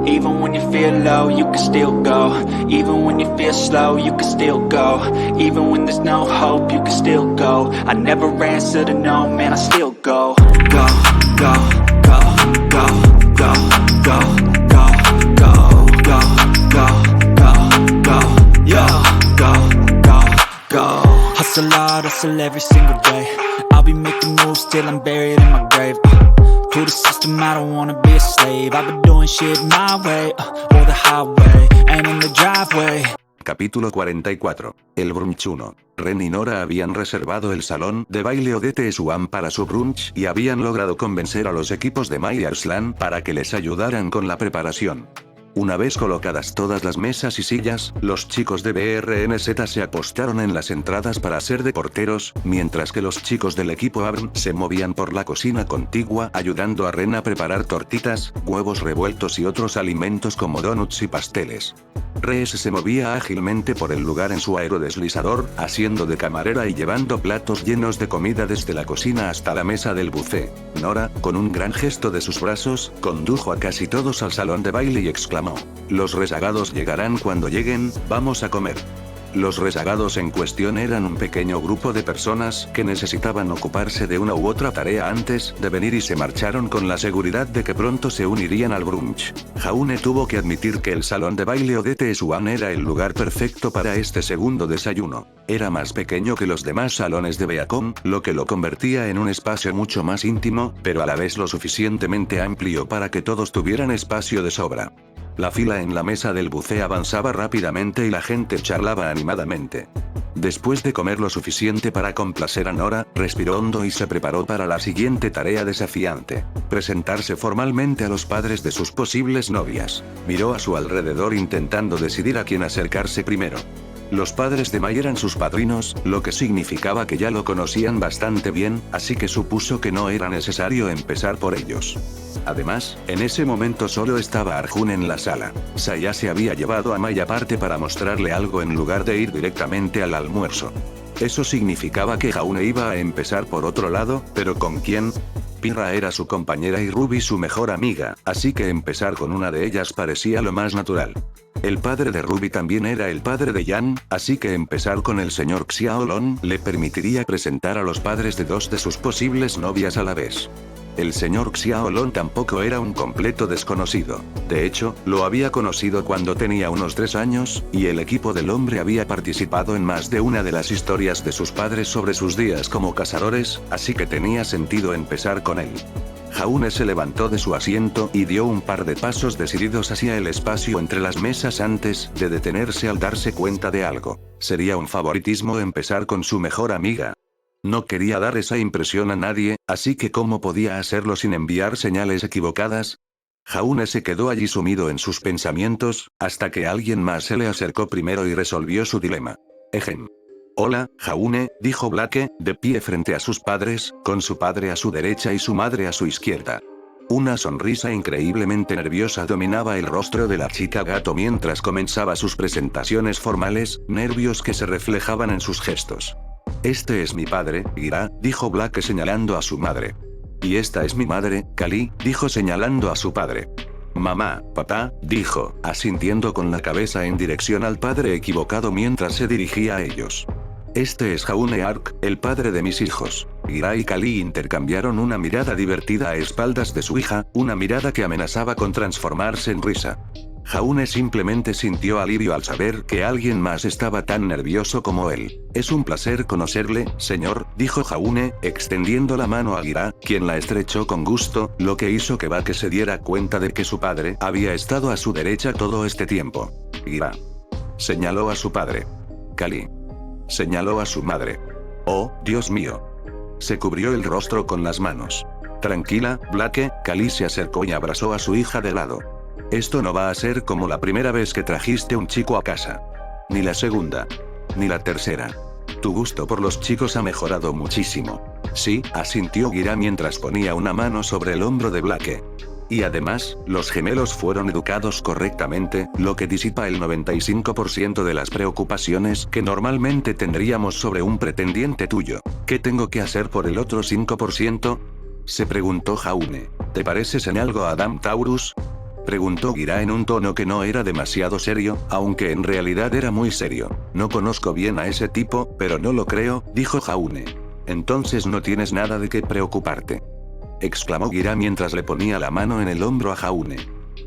Even when you feel low, you can still go. Even when you feel slow, you can still go. Even when there's no hope, you can still go. I never answer to no, man, I still go. Go, go, go, go, go, go, go, go, go, go, go, go, yo, go, go, go. Hustle hard, hustle every single day. I'll be making moves till I'm buried in my grave. To the system, I don't wanna be a slave. I've been doing shit my way, or the highway, and in the driveway. Capítulo 44. El brunch 1. Ren y Nora habían reservado el salón de baile Odette Swan para su brunch y habían logrado convencer a los equipos de Mai y Arslan para que les ayudaran con la preparación. Una vez colocadas todas las mesas y sillas, los chicos de BRNZ se apostaron en las entradas para ser de porteros, mientras que los chicos del equipo ABRN se movían por la cocina contigua ayudando a Ren a preparar tortitas, huevos revueltos y otros alimentos como donuts y pasteles. Rees se movía ágilmente por el lugar en su aerodeslizador, haciendo de camarera y llevando platos llenos de comida desde la cocina hasta la mesa del buffet. Nora, con un gran gesto de sus brazos, condujo a casi todos al salón de baile y exclamó: "Los rezagados llegarán cuando lleguen, vamos a comer". Los rezagados en cuestión eran un pequeño grupo de personas que necesitaban ocuparse de una u otra tarea antes de venir y se marcharon con la seguridad de que pronto se unirían al brunch. Jaune tuvo que admitir que el salón de baile Odette Swan era el lugar perfecto para este segundo desayuno. Era más pequeño que los demás salones de Beacom, lo que lo convertía en un espacio mucho más íntimo, pero a la vez lo suficientemente amplio para que todos tuvieran espacio de sobra. La fila en la mesa del buffet avanzaba rápidamente y la gente charlaba animadamente. Después de comer lo suficiente para complacer a Nora, respiró hondo y se preparó para la siguiente tarea desafiante: presentarse formalmente a los padres de sus posibles novias. Miró a su alrededor intentando decidir a quién acercarse primero. Los padres de Mai eran sus padrinos, lo que significaba que ya lo conocían bastante bien, así que supuso que no era necesario empezar por ellos. Además, en ese momento solo estaba Arjun en la sala. Saya se había llevado a Mai aparte para mostrarle algo en lugar de ir directamente al almuerzo. Eso significaba que Jaune iba a empezar por otro lado, pero ¿con quién? Pirra era su compañera y Ruby su mejor amiga, así que empezar con una de ellas parecía lo más natural. El padre de Ruby también era el padre de Yan, así que empezar con el señor Xiaolong le permitiría presentar a los padres de dos de sus posibles novias a la vez. El señor Xiaolong tampoco era un completo desconocido. De hecho, lo había conocido cuando tenía unos 3 años, y el equipo del hombre había participado en más de una de las historias de sus padres sobre sus días como cazadores, así que tenía sentido empezar con él. Jaune se levantó de su asiento y dio un par de pasos decididos hacia el espacio entre las mesas antes de detenerse al darse cuenta de algo. Sería un favoritismo empezar con su mejor amiga. No quería dar esa impresión a nadie, así que ¿cómo podía hacerlo sin enviar señales equivocadas? Jaune se quedó allí sumido en sus pensamientos, hasta que alguien más se le acercó primero y resolvió su dilema. Ejem. Hola, Jaune, dijo Blake, de pie frente a sus padres, con su padre a su derecha y su madre a su izquierda. Una sonrisa increíblemente nerviosa dominaba el rostro de la chica gato mientras comenzaba sus presentaciones formales, nervios que se reflejaban en sus gestos. Este es mi padre, Gira, dijo Blake señalando a su madre. Y esta es mi madre, Kali, dijo señalando a su padre. Mamá, papá, dijo, asintiendo con la cabeza en dirección al padre equivocado mientras se dirigía a ellos. Este es Jaune Ark, el padre de mis hijos. Gira y Kali intercambiaron una mirada divertida a espaldas de su hija, una mirada que amenazaba con transformarse en risa. Jaune simplemente sintió alivio al saber que alguien más estaba tan nervioso como él. Es un placer conocerle, señor, dijo Jaune, extendiendo la mano a Gira, quien la estrechó con gusto, lo que hizo que Bake se diera cuenta de que su padre había estado a su derecha todo este tiempo. Gira señaló a su padre. Kali señaló a su madre. Oh, Dios mío. Se cubrió el rostro con las manos. Tranquila, Blake, Kali se acercó y abrazó a su hija de lado. Esto no va a ser como la primera vez que trajiste un chico a casa. Ni la segunda. Ni la tercera. Tu gusto por los chicos ha mejorado muchísimo. Sí, asintió Gira mientras ponía una mano sobre el hombro de Blake. Y además, los gemelos fueron educados correctamente, lo que disipa el 95% de las preocupaciones que normalmente tendríamos sobre un pretendiente tuyo. ¿Qué tengo que hacer por el otro 5%? Se preguntó Jaune. ¿Te pareces en algo a Adam Taurus? Preguntó Gira en un tono que no era demasiado serio, aunque en realidad era muy serio. No conozco bien a ese tipo, pero no lo creo, dijo Jaune. Entonces no tienes nada de qué preocuparte, exclamó Gira mientras le ponía la mano en el hombro a Jaune.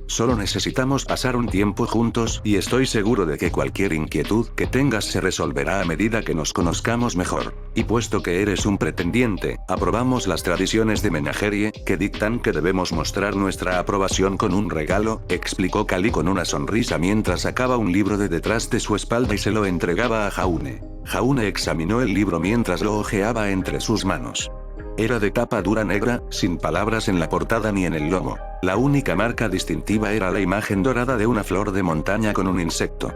Solo necesitamos pasar un tiempo juntos y estoy seguro de que cualquier inquietud que tengas se resolverá a medida que nos conozcamos mejor. Y puesto que eres un pretendiente, aprobamos las tradiciones de menagerie, que dictan que debemos mostrar nuestra aprobación con un regalo, explicó Kali con una sonrisa mientras sacaba un libro de detrás de su espalda y se lo entregaba a Jaune. Jaune examinó el libro mientras lo hojeaba entre sus manos. Era de tapa dura negra, sin palabras en la portada ni en el lomo. La única marca distintiva era la imagen dorada de una flor de montaña con un insecto.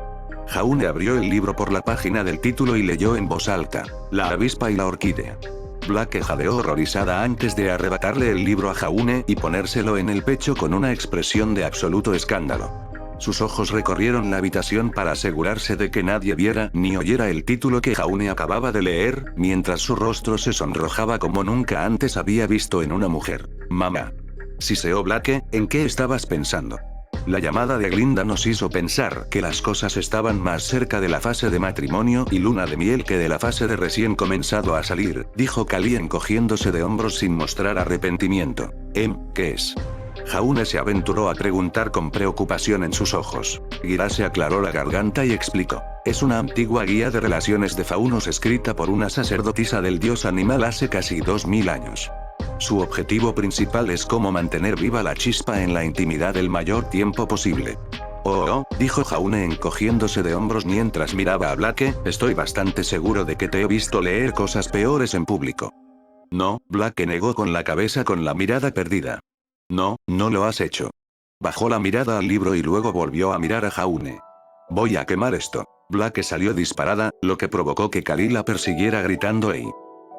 Jaune abrió el libro por la página del título y leyó en voz alta: La avispa y la orquídea. Blake jadeó horrorizada antes de arrebatarle el libro a Jaune y ponérselo en el pecho con una expresión de absoluto escándalo. Sus ojos recorrieron la habitación para asegurarse de que nadie viera ni oyera el título que Jaune acababa de leer, mientras su rostro se sonrojaba como nunca antes había visto en una mujer. Mamá. Siseó Blake, ¿en qué estabas pensando? La llamada de Glinda nos hizo pensar que las cosas estaban más cerca de la fase de matrimonio y luna de miel que de la fase de recién comenzado a salir, dijo Kali encogiéndose de hombros sin mostrar arrepentimiento. ¿Qué es? Jaune se aventuró a preguntar con preocupación en sus ojos. Gira se aclaró la garganta y explicó: es una antigua guía de relaciones de faunos escrita por una sacerdotisa del dios animal hace casi 2000 años. Su objetivo principal es cómo mantener viva la chispa en la intimidad el mayor tiempo posible. Oh, dijo Jaune encogiéndose de hombros mientras miraba a Blake, estoy bastante seguro de que te he visto leer cosas peores en público. No, Blake negó con la cabeza con la mirada perdida. No, no lo has hecho. Bajó la mirada al libro y luego volvió a mirar a Jaune. Voy a quemar esto. Blake salió disparada, lo que provocó que Kali la persiguiera gritando ¡Ey!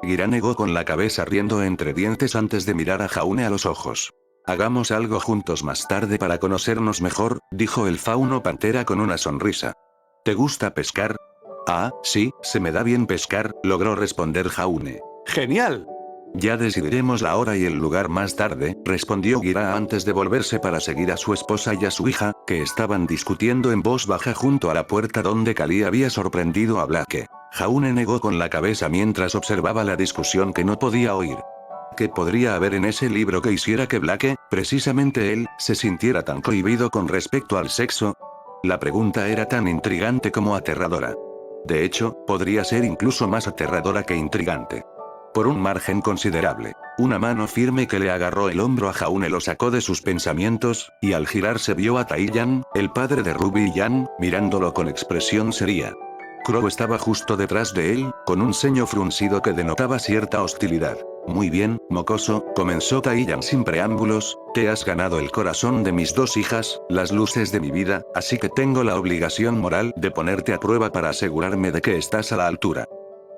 Gira negó con la cabeza riendo entre dientes antes de mirar a Jaune a los ojos. Hagamos algo juntos más tarde para conocernos mejor, dijo el fauno pantera con una sonrisa. ¿Te gusta pescar? Ah, sí, se me da bien pescar, logró responder Jaune. ¡Genial! Ya decidiremos la hora y el lugar más tarde, respondió Gira antes de volverse para seguir a su esposa y a su hija, que estaban discutiendo en voz baja junto a la puerta donde Kali había sorprendido a Blake. Jaune negó con la cabeza mientras observaba la discusión que no podía oír. ¿Qué podría haber en ese libro que hiciera que Blake, precisamente él, se sintiera tan cohibido con respecto al sexo? La pregunta era tan intrigante como aterradora. De hecho, podría ser incluso más aterradora que intrigante. Por un margen considerable. Una mano firme que le agarró el hombro a Jaune lo sacó de sus pensamientos, y al girarse vio a Tai Yan, el padre de Ruby y Yan, mirándolo con expresión seria. Crow estaba justo detrás de él, con un ceño fruncido que denotaba cierta hostilidad. Muy bien, mocoso, comenzó Tai Yan sin preámbulos, te has ganado el corazón de mis dos hijas, las luces de mi vida, así que tengo la obligación moral de ponerte a prueba para asegurarme de que estás a la altura.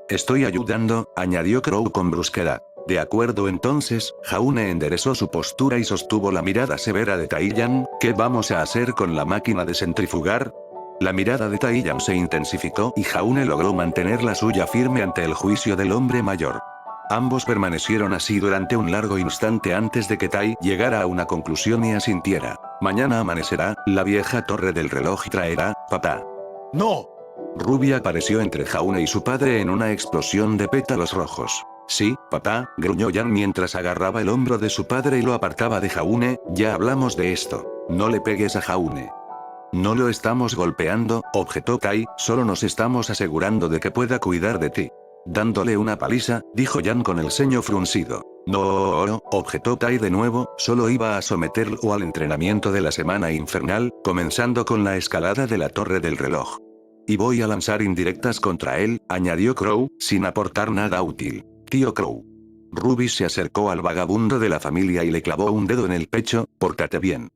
Estoy ayudando, añadió Crow con brusquedad. De acuerdo entonces, Jaune enderezó su postura y sostuvo la mirada severa de Tai Yan, ¿qué vamos a hacer con la máquina de centrifugar? La mirada de Tai Yan se intensificó y Jaune logró mantener la suya firme ante el juicio del hombre mayor. Ambos permanecieron así durante un largo instante antes de que Tai llegara a una conclusión y asintiera. Mañana amanecerá, la vieja torre del reloj traerá, papá. ¡No! Ruby apareció entre Jaune y su padre en una explosión de pétalos rojos. Sí, papá, gruñó Yan mientras agarraba el hombro de su padre y lo apartaba de Jaune, ya hablamos de esto. No le pegues a Jaune. No lo estamos golpeando, objetó Tai, solo nos estamos asegurando de que pueda cuidar de ti. Dándole una paliza, dijo Yan con el ceño fruncido. No, objetó Tai de nuevo, solo iba a someterlo al entrenamiento de la semana infernal, comenzando con la escalada de la torre del reloj. Y voy a lanzar indirectas contra él, añadió Crow, sin aportar nada útil. Tío Crow. Ruby se acercó al vagabundo de la familia y le clavó un dedo en el pecho, pórtate bien.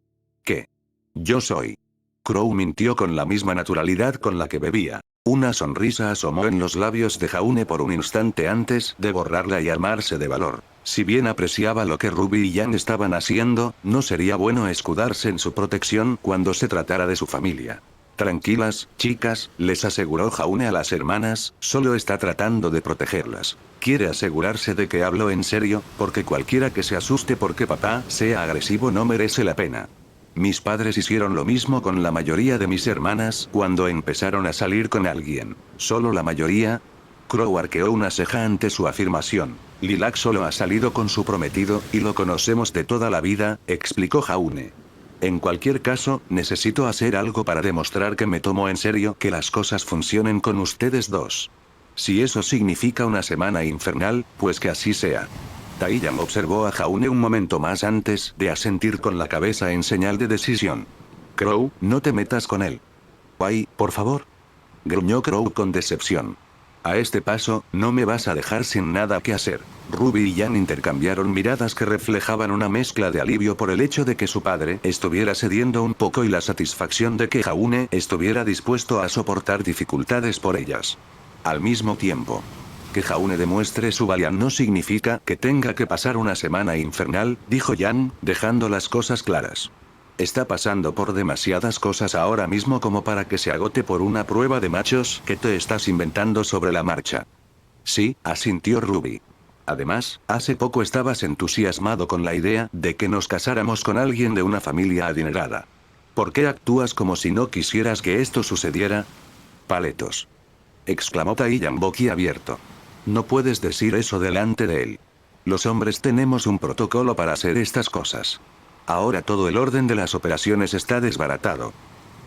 ¿Qué? Yo soy. Crow mintió con la misma naturalidad con la que bebía. Una sonrisa asomó en los labios de Jaune por un instante antes de borrarla y armarse de valor. Si bien apreciaba lo que Ruby y Yan estaban haciendo, no sería bueno escudarse en su protección cuando se tratara de su familia. Tranquilas, chicas, les aseguró Jaune a las hermanas, solo está tratando de protegerlas. Quiere asegurarse de que hablo en serio, porque cualquiera que se asuste porque papá sea agresivo no merece la pena. Mis padres hicieron lo mismo con la mayoría de mis hermanas cuando empezaron a salir con alguien. ¿Solo la mayoría? Crow arqueó una ceja ante su afirmación. Lilac solo ha salido con su prometido, y lo conocemos de toda la vida, explicó Jaune. En cualquier caso, necesito hacer algo para demostrar que me tomo en serio que las cosas funcionen con ustedes dos. Si eso significa una semana infernal, pues que así sea. Taiyang observó a Jaune un momento más antes de asentir con la cabeza en señal de decisión. Crow, no te metas con él. Ay, por favor. Gruñó Crow con decepción. A este paso, no me vas a dejar sin nada que hacer. Ruby y Yan intercambiaron miradas que reflejaban una mezcla de alivio por el hecho de que su padre estuviera cediendo un poco y la satisfacción de que Jaune estuviera dispuesto a soportar dificultades por ellas. Al mismo tiempo, que Jaune demuestre su valía no significa que tenga que pasar una semana infernal, dijo Yan, dejando las cosas claras. Está pasando por demasiadas cosas ahora mismo como para que se agote por una prueba de machos que te estás inventando sobre la marcha. Sí, asintió Ruby. Además, hace poco estabas entusiasmado con la idea de que nos casáramos con alguien de una familia adinerada. ¿Por qué actúas como si no quisieras que esto sucediera? Paletos. Exclamó Taiyang boquiabierto. No puedes decir eso delante de él. Los hombres tenemos un protocolo para hacer estas cosas. Ahora todo el orden de las operaciones está desbaratado.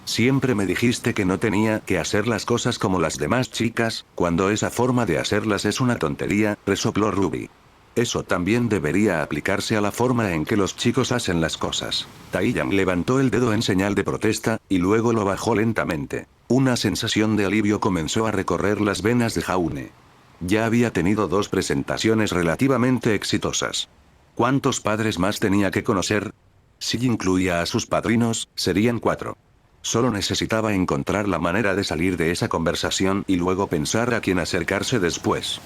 Siempre me dijiste que no tenía que hacer las cosas como las demás chicas, cuando esa forma de hacerlas es una tontería, resopló Ruby. Eso también debería aplicarse a la forma en que los chicos hacen las cosas. Taiyang levantó el dedo en señal de protesta, y luego lo bajó lentamente. Una sensación de alivio comenzó a recorrer las venas de Jaune. Ya había tenido 2 presentaciones relativamente exitosas. ¿Cuántos padres más tenía que conocer? Si incluía a sus padrinos, serían 4. Solo necesitaba encontrar la manera de salir de esa conversación y luego pensar a quién acercarse después.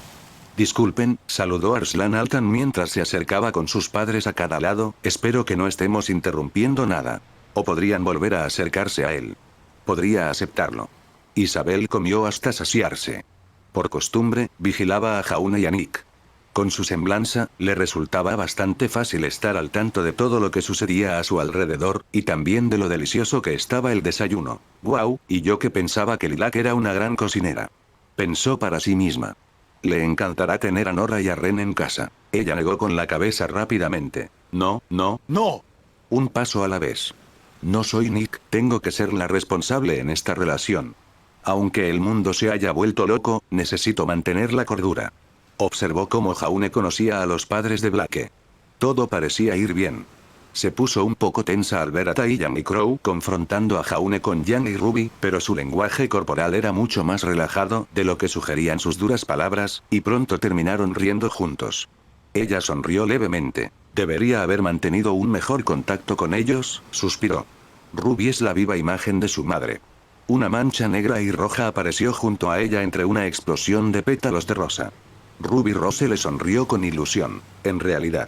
Disculpen, saludó Arslan Altan mientras se acercaba con sus padres a cada lado, espero que no estemos interrumpiendo nada. O podrían volver a acercarse a él. Podría aceptarlo. Isabel comió hasta saciarse. Por costumbre, vigilaba a Jaune y a Nick. Con su semblanza, le resultaba bastante fácil estar al tanto de todo lo que sucedía a su alrededor, y también de lo delicioso que estaba el desayuno. «Guau, y yo que pensaba que Lilac era una gran cocinera». Pensó para sí misma. Le encantará tener a Nora y a Ren en casa. Ella negó con la cabeza rápidamente. «No, no, no». Un paso a la vez. «No soy Nick, tengo que ser la responsable en esta relación. Aunque el mundo se haya vuelto loco, necesito mantener la cordura». Observó cómo Jaune conocía a los padres de Blake. Todo parecía ir bien. Se puso un poco tensa al ver a Taiyang y Crow confrontando a Jaune con Yan y Ruby, pero su lenguaje corporal era mucho más relajado de lo que sugerían sus duras palabras, y pronto terminaron riendo juntos. Ella sonrió levemente. Debería haber mantenido un mejor contacto con ellos, suspiró. Ruby es la viva imagen de su madre. Una mancha negra y roja apareció junto a ella entre una explosión de pétalos de rosa. Ruby Rose le sonrió con ilusión. En realidad.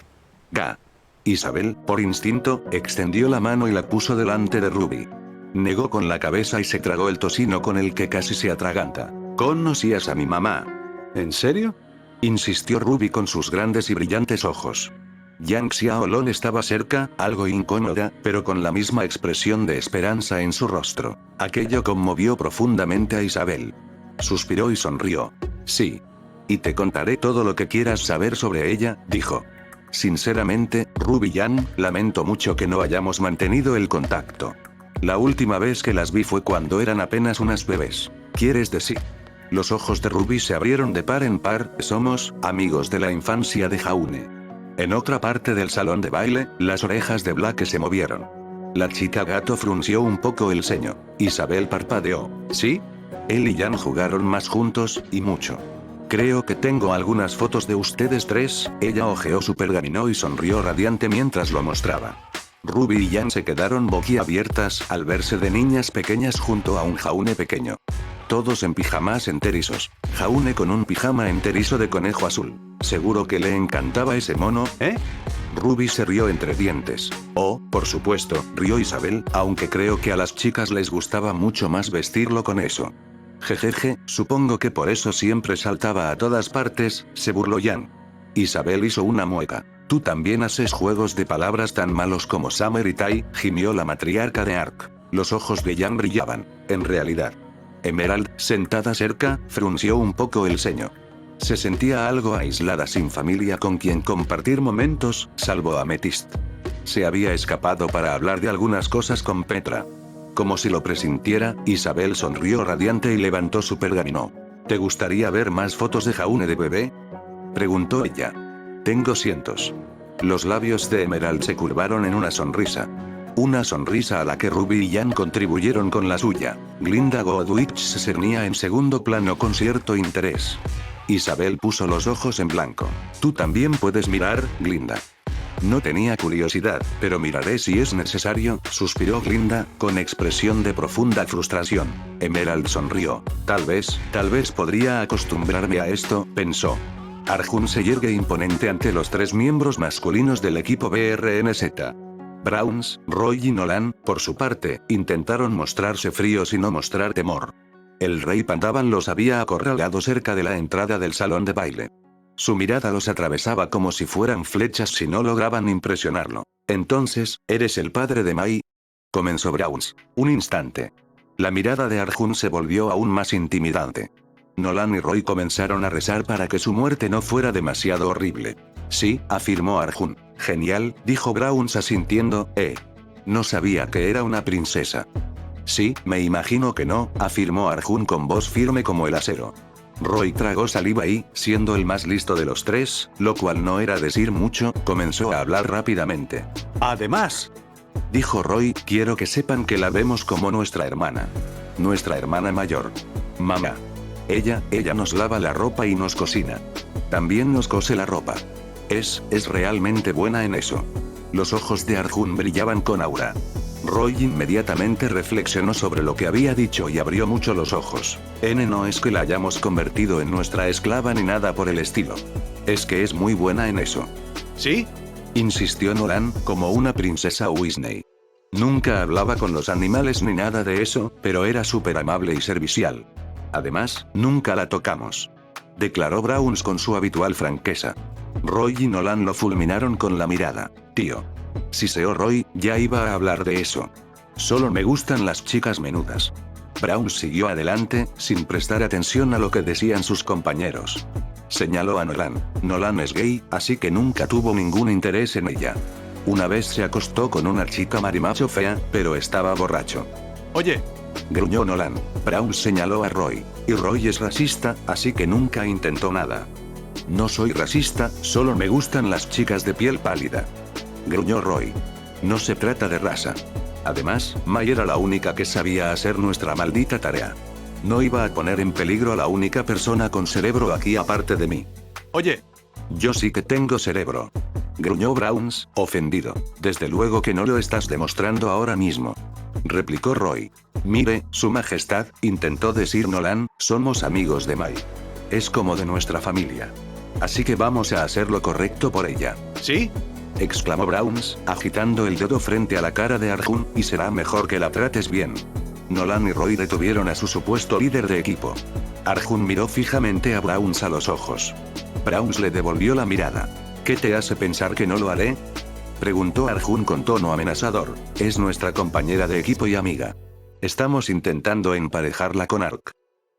Ga. Isabel, por instinto, extendió la mano y la puso delante de Ruby. Negó con la cabeza y se tragó el tocino con el que casi se atraganta. ¿Conocías a mi mamá? ¿En serio? Insistió Ruby con sus grandes y brillantes ojos. Yang Xiaolong estaba cerca, algo incómoda, pero con la misma expresión de esperanza en su rostro. Aquello conmovió profundamente a Isabel. Suspiró y sonrió. Sí. Y te contaré todo lo que quieras saber sobre ella, dijo. Sinceramente, Ruby Yan, lamento mucho que no hayamos mantenido el contacto. La última vez que las vi fue cuando eran apenas unas bebés. ¿Quieres decir? Los ojos de Ruby se abrieron de par en par. Somos amigos de la infancia de Jaune. En otra parte del salón de baile, las orejas de Blake se movieron. La chica gato frunció un poco el ceño. Isabel parpadeó. ¿Sí? Él y Yan jugaron más juntos, y mucho. Creo que tengo algunas fotos de ustedes 3, ella hojeó su pergamino y sonrió radiante mientras lo mostraba. Ruby y Yan se quedaron boquiabiertas al verse de niñas pequeñas junto a un Jaune pequeño. Todos en pijamas enterizos. Jaune con un pijama enterizo de conejo azul. Seguro que le encantaba ese mono, ¿eh? Ruby se rió entre dientes. Oh, por supuesto, rió Isabel, aunque creo que a las chicas les gustaba mucho más vestirlo con eso. Jejeje, supongo que por eso siempre saltaba a todas partes, se burló Yan. Isabel hizo una mueca. Tú también haces juegos de palabras tan malos como Summer y Tai, gimió la matriarca de Ark. Los ojos de Jan brillaban, en realidad. Emerald, sentada cerca, frunció un poco el ceño. Se sentía algo aislada sin familia con quien compartir momentos, salvo Amethyst. Se había escapado para hablar de algunas cosas con Petra. Como si lo presintiera, Isabel sonrió radiante y levantó su pergamino. ¿Te gustaría ver más fotos de Jaune de bebé?, preguntó ella. Tengo cientos. Los labios de Emerald se curvaron en una sonrisa. Una sonrisa a la que Ruby y Jan contribuyeron con la suya. Glinda Godwich se cernía en segundo plano con cierto interés. Isabel puso los ojos en blanco. Tú también puedes mirar, Glinda. No tenía curiosidad, pero miraré si es necesario, suspiró Glinda, con expresión de profunda frustración. Emerald sonrió. Tal vez podría acostumbrarme a esto, pensó. Arjun se yergue imponente ante los tres miembros masculinos del equipo BRNZ. Browns, Roy y Nolan, por su parte, intentaron mostrarse fríos y no mostrar temor. El rey Pandavan los había acorralado cerca de la entrada del salón de baile. Su mirada los atravesaba como si fueran flechas si no lograban impresionarlo. Entonces, ¿eres el padre de Mai?, comenzó Browns. Un instante. La mirada de Arjun se volvió aún más intimidante. Nolan y Roy comenzaron a rezar para que su muerte no fuera demasiado horrible. Sí, afirmó Arjun. Genial, dijo Browns asintiendo, No sabía que era una princesa. Sí, me imagino que no, afirmó Arjun con voz firme como el acero. Roy tragó saliva y, siendo el más listo de los tres, lo cual no era decir mucho, comenzó a hablar rápidamente. Además, dijo Roy, quiero que sepan que la vemos como nuestra hermana. Nuestra hermana mayor. Mamá. Ella nos lava la ropa y nos cocina. También nos cose la ropa. Es realmente buena en eso. Los ojos de Arjun brillaban con aura. Roy inmediatamente reflexionó sobre lo que había dicho y abrió mucho los ojos. No es que la hayamos convertido en nuestra esclava ni nada por el estilo. Es que es muy buena en eso. ¿Sí?, insistió Nolan, como una princesa Whitney. Nunca hablaba con los animales ni nada de eso, pero era súper amable y servicial. Además, nunca la tocamos, declaró Browns con su habitual franqueza. Roy y Nolan lo fulminaron con la mirada. Tío. Siseó Roy, ya iba a hablar de eso. Solo me gustan las chicas menudas. Browns siguió adelante, sin prestar atención a lo que decían sus compañeros. Señaló a Nolan. Nolan es gay, así que nunca tuvo ningún interés en ella. Una vez se acostó con una chica marimacho fea, pero estaba borracho. Oye, gruñó Nolan. Browns señaló a Roy. Y Roy es racista, así que nunca intentó nada. No soy racista, solo me gustan las chicas de piel pálida, gruñó Roy. No se trata de raza. Además, Mai era la única que sabía hacer nuestra maldita tarea. No iba a poner en peligro a la única persona con cerebro aquí aparte de mí. Oye. Yo sí que tengo cerebro, gruñó Browns, ofendido. Desde luego que no lo estás demostrando ahora mismo, replicó Roy. Mire, su majestad, intentó decir Nolan, somos amigos de Mai. Es como de nuestra familia. Así que vamos a hacer lo correcto por ella. ¿Sí?, exclamó Browns, agitando el dedo frente a la cara de Arjun, y será mejor que la trates bien. Nolan y Roy detuvieron a su supuesto líder de equipo. Arjun miró fijamente a Browns a los ojos. Browns le devolvió la mirada. ¿Qué te hace pensar que no lo haré?, preguntó Arjun con tono amenazador. Es nuestra compañera de equipo y amiga. Estamos intentando emparejarla con Ark,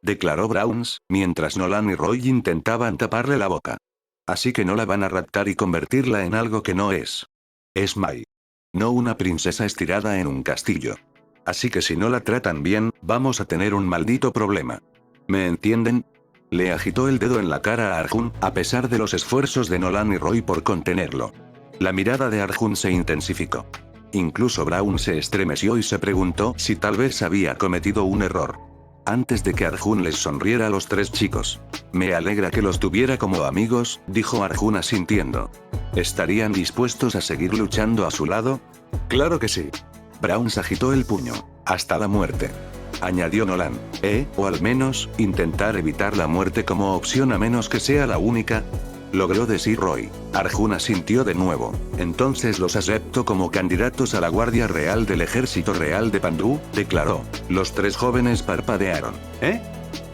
declaró Browns, mientras Nolan y Roy intentaban taparle la boca. Así que no la van a raptar y convertirla en algo que no es. Es Mai. No una princesa estirada en un castillo. Así que si no la tratan bien, vamos a tener un maldito problema. ¿Me entienden? Le agitó el dedo en la cara a Arjun, a pesar de los esfuerzos de Nolan y Roy por contenerlo. La mirada de Arjun se intensificó. Incluso Brown se estremeció y se preguntó si tal vez había cometido un error. Antes de que Arjun les sonriera a los tres chicos. Me alegra que los tuviera como amigos, dijo Arjun asintiendo. ¿Estarían dispuestos a seguir luchando a su lado? Claro que sí. Brown agitó el puño. Hasta la muerte, añadió Nolan. O al menos, intentar evitar la muerte como opción a menos que sea la única, logró decir Roy. Arjun asintió de nuevo. Entonces los acepto como candidatos a la Guardia Real del Ejército Real de Pandú, declaró. Los tres jóvenes parpadearon.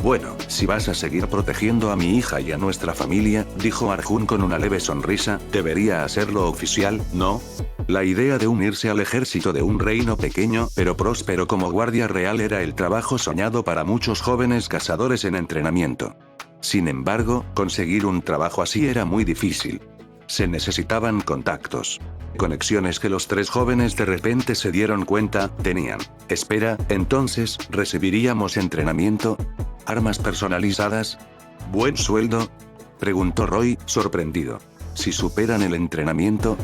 Bueno, si vas a seguir protegiendo a mi hija y a nuestra familia, dijo Arjun con una leve sonrisa, debería hacerlo oficial, ¿no? La idea de unirse al ejército de un reino pequeño pero próspero como guardia real era el trabajo soñado para muchos jóvenes cazadores en entrenamiento. Sin embargo, conseguir un trabajo así era muy difícil. Se necesitaban contactos. Conexiones que los tres jóvenes de repente se dieron cuenta, tenían. Espera, entonces, ¿recibiríamos entrenamiento? ¿Armas personalizadas? ¿Buen sueldo? Preguntó Roy, sorprendido. ¿Si superan el entrenamiento?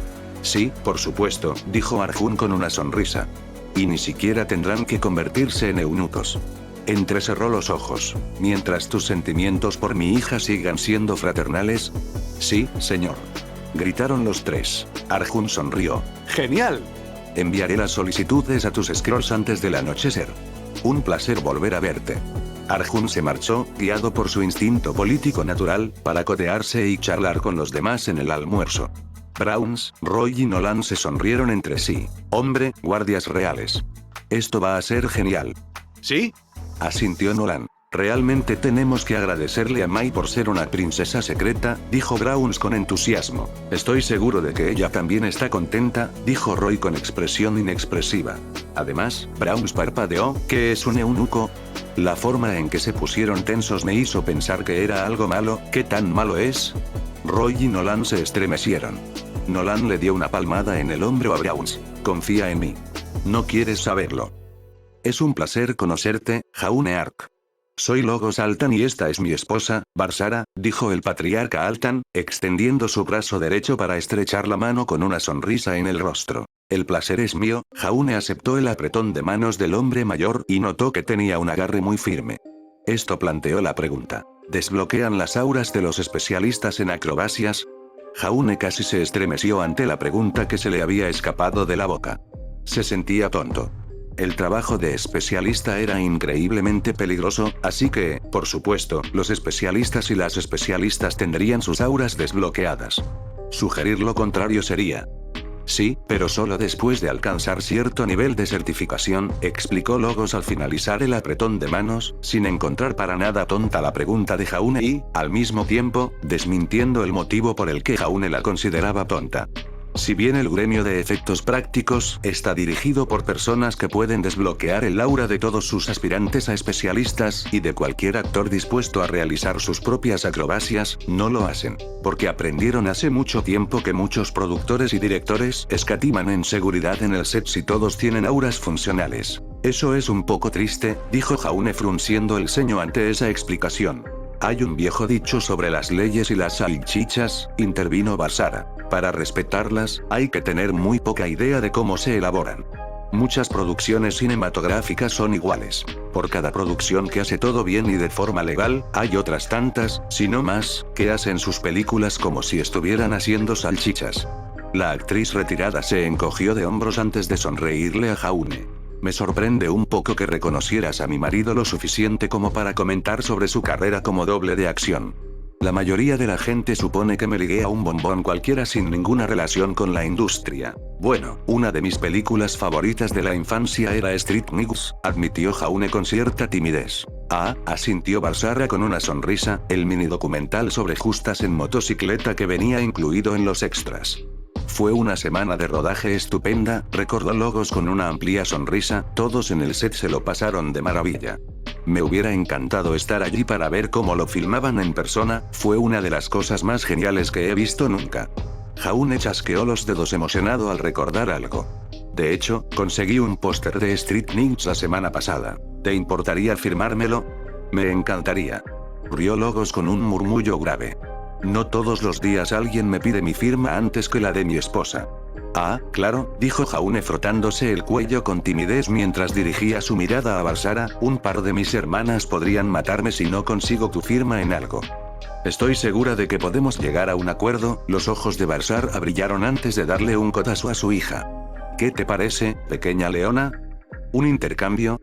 Sí, por supuesto, dijo Arjun con una sonrisa. Y ni siquiera tendrán que convertirse en eunucos. Entrecerró los ojos. Mientras tus sentimientos por mi hija sigan siendo fraternales. Sí, señor. Gritaron los tres. Arjun sonrió. ¡Genial! Enviaré las solicitudes a tus scrolls antes del anochecer. Un placer volver a verte. Arjun se marchó, guiado por su instinto político natural, para codearse y charlar con los demás en el almuerzo. Browns, Roy y Nolan se sonrieron entre sí. Hombre, guardias reales. Esto va a ser genial. ¿Sí? Asintió Nolan. Realmente tenemos que agradecerle a Mai por ser una princesa secreta, dijo Browns con entusiasmo. Estoy seguro de que ella también está contenta, dijo Roy con expresión inexpresiva. Además, Browns parpadeó, ¿qué es un eunuco? La forma en que se pusieron tensos me hizo pensar que era algo malo. ¿Qué tan malo es? Roy y Nolan se estremecieron. Nolan le dio una palmada en el hombro a Browns. Confía en mí. No quieres saberlo. Es un placer conocerte, Jaune Ark. Soy Logos Altan y esta es mi esposa, Barsara, dijo el patriarca Altan, extendiendo su brazo derecho para estrechar la mano con una sonrisa en el rostro. El placer es mío, Jaune aceptó el apretón de manos del hombre mayor y notó que tenía un agarre muy firme. Esto planteó la pregunta. ¿Desbloquean las auras de los especialistas en acrobacias? Jaune casi se estremeció ante la pregunta que se le había escapado de la boca. Se sentía tonto. El trabajo de especialista era increíblemente peligroso, así que, por supuesto, los especialistas y las especialistas tendrían sus auras desbloqueadas. Sugerir lo contrario sería... Sí, pero solo después de alcanzar cierto nivel de certificación, explicó Logos al finalizar el apretón de manos, sin encontrar para nada tonta la pregunta de Jaune y, al mismo tiempo, desmintiendo el motivo por el que Jaune la consideraba tonta. Si bien el gremio de efectos prácticos está dirigido por personas que pueden desbloquear el aura de todos sus aspirantes a especialistas y de cualquier actor dispuesto a realizar sus propias acrobacias, no lo hacen, porque aprendieron hace mucho tiempo que muchos productores y directores escatiman en seguridad en el set si todos tienen auras funcionales. Eso es un poco triste, dijo Jaune frunciendo el ceño ante esa explicación. Hay un viejo dicho sobre las leyes y las salchichas, intervino Barsara. Para respetarlas, hay que tener muy poca idea de cómo se elaboran. Muchas producciones cinematográficas son iguales. Por cada producción que hace todo bien y de forma legal, hay otras tantas, si no más, que hacen sus películas como si estuvieran haciendo salchichas. La actriz retirada se encogió de hombros antes de sonreírle a Jaune. Me sorprende un poco que reconocieras a mi marido lo suficiente como para comentar sobre su carrera como doble de acción. La mayoría de la gente supone que me ligué a un bombón cualquiera sin ninguna relación con la industria. Bueno, una de mis películas favoritas de la infancia era Street Niggas, admitió Jaune con cierta timidez. Ah, asintió Barsara con una sonrisa, el mini documental sobre justas en motocicleta que venía incluido en los extras. Fue una semana de rodaje estupenda, recordó Logos con una amplia sonrisa, todos en el set se lo pasaron de maravilla. Me hubiera encantado estar allí para ver cómo lo filmaban en persona, fue una de las cosas más geniales que he visto nunca. Jaune chasqueó los dedos emocionado al recordar algo. De hecho, conseguí un póster de Street Niggas la semana pasada. ¿Te importaría firmármelo? Me encantaría. Rió Logos con un murmullo grave. No todos los días alguien me pide mi firma antes que la de mi esposa. Ah, claro, dijo Jaune frotándose el cuello con timidez mientras dirigía su mirada a Barsara, un par de mis hermanas podrían matarme si no consigo tu firma en algo. Estoy segura de que podemos llegar a un acuerdo, los ojos de Barsara brillaron antes de darle un codazo a su hija. ¿Qué te parece, pequeña leona? ¿Un intercambio?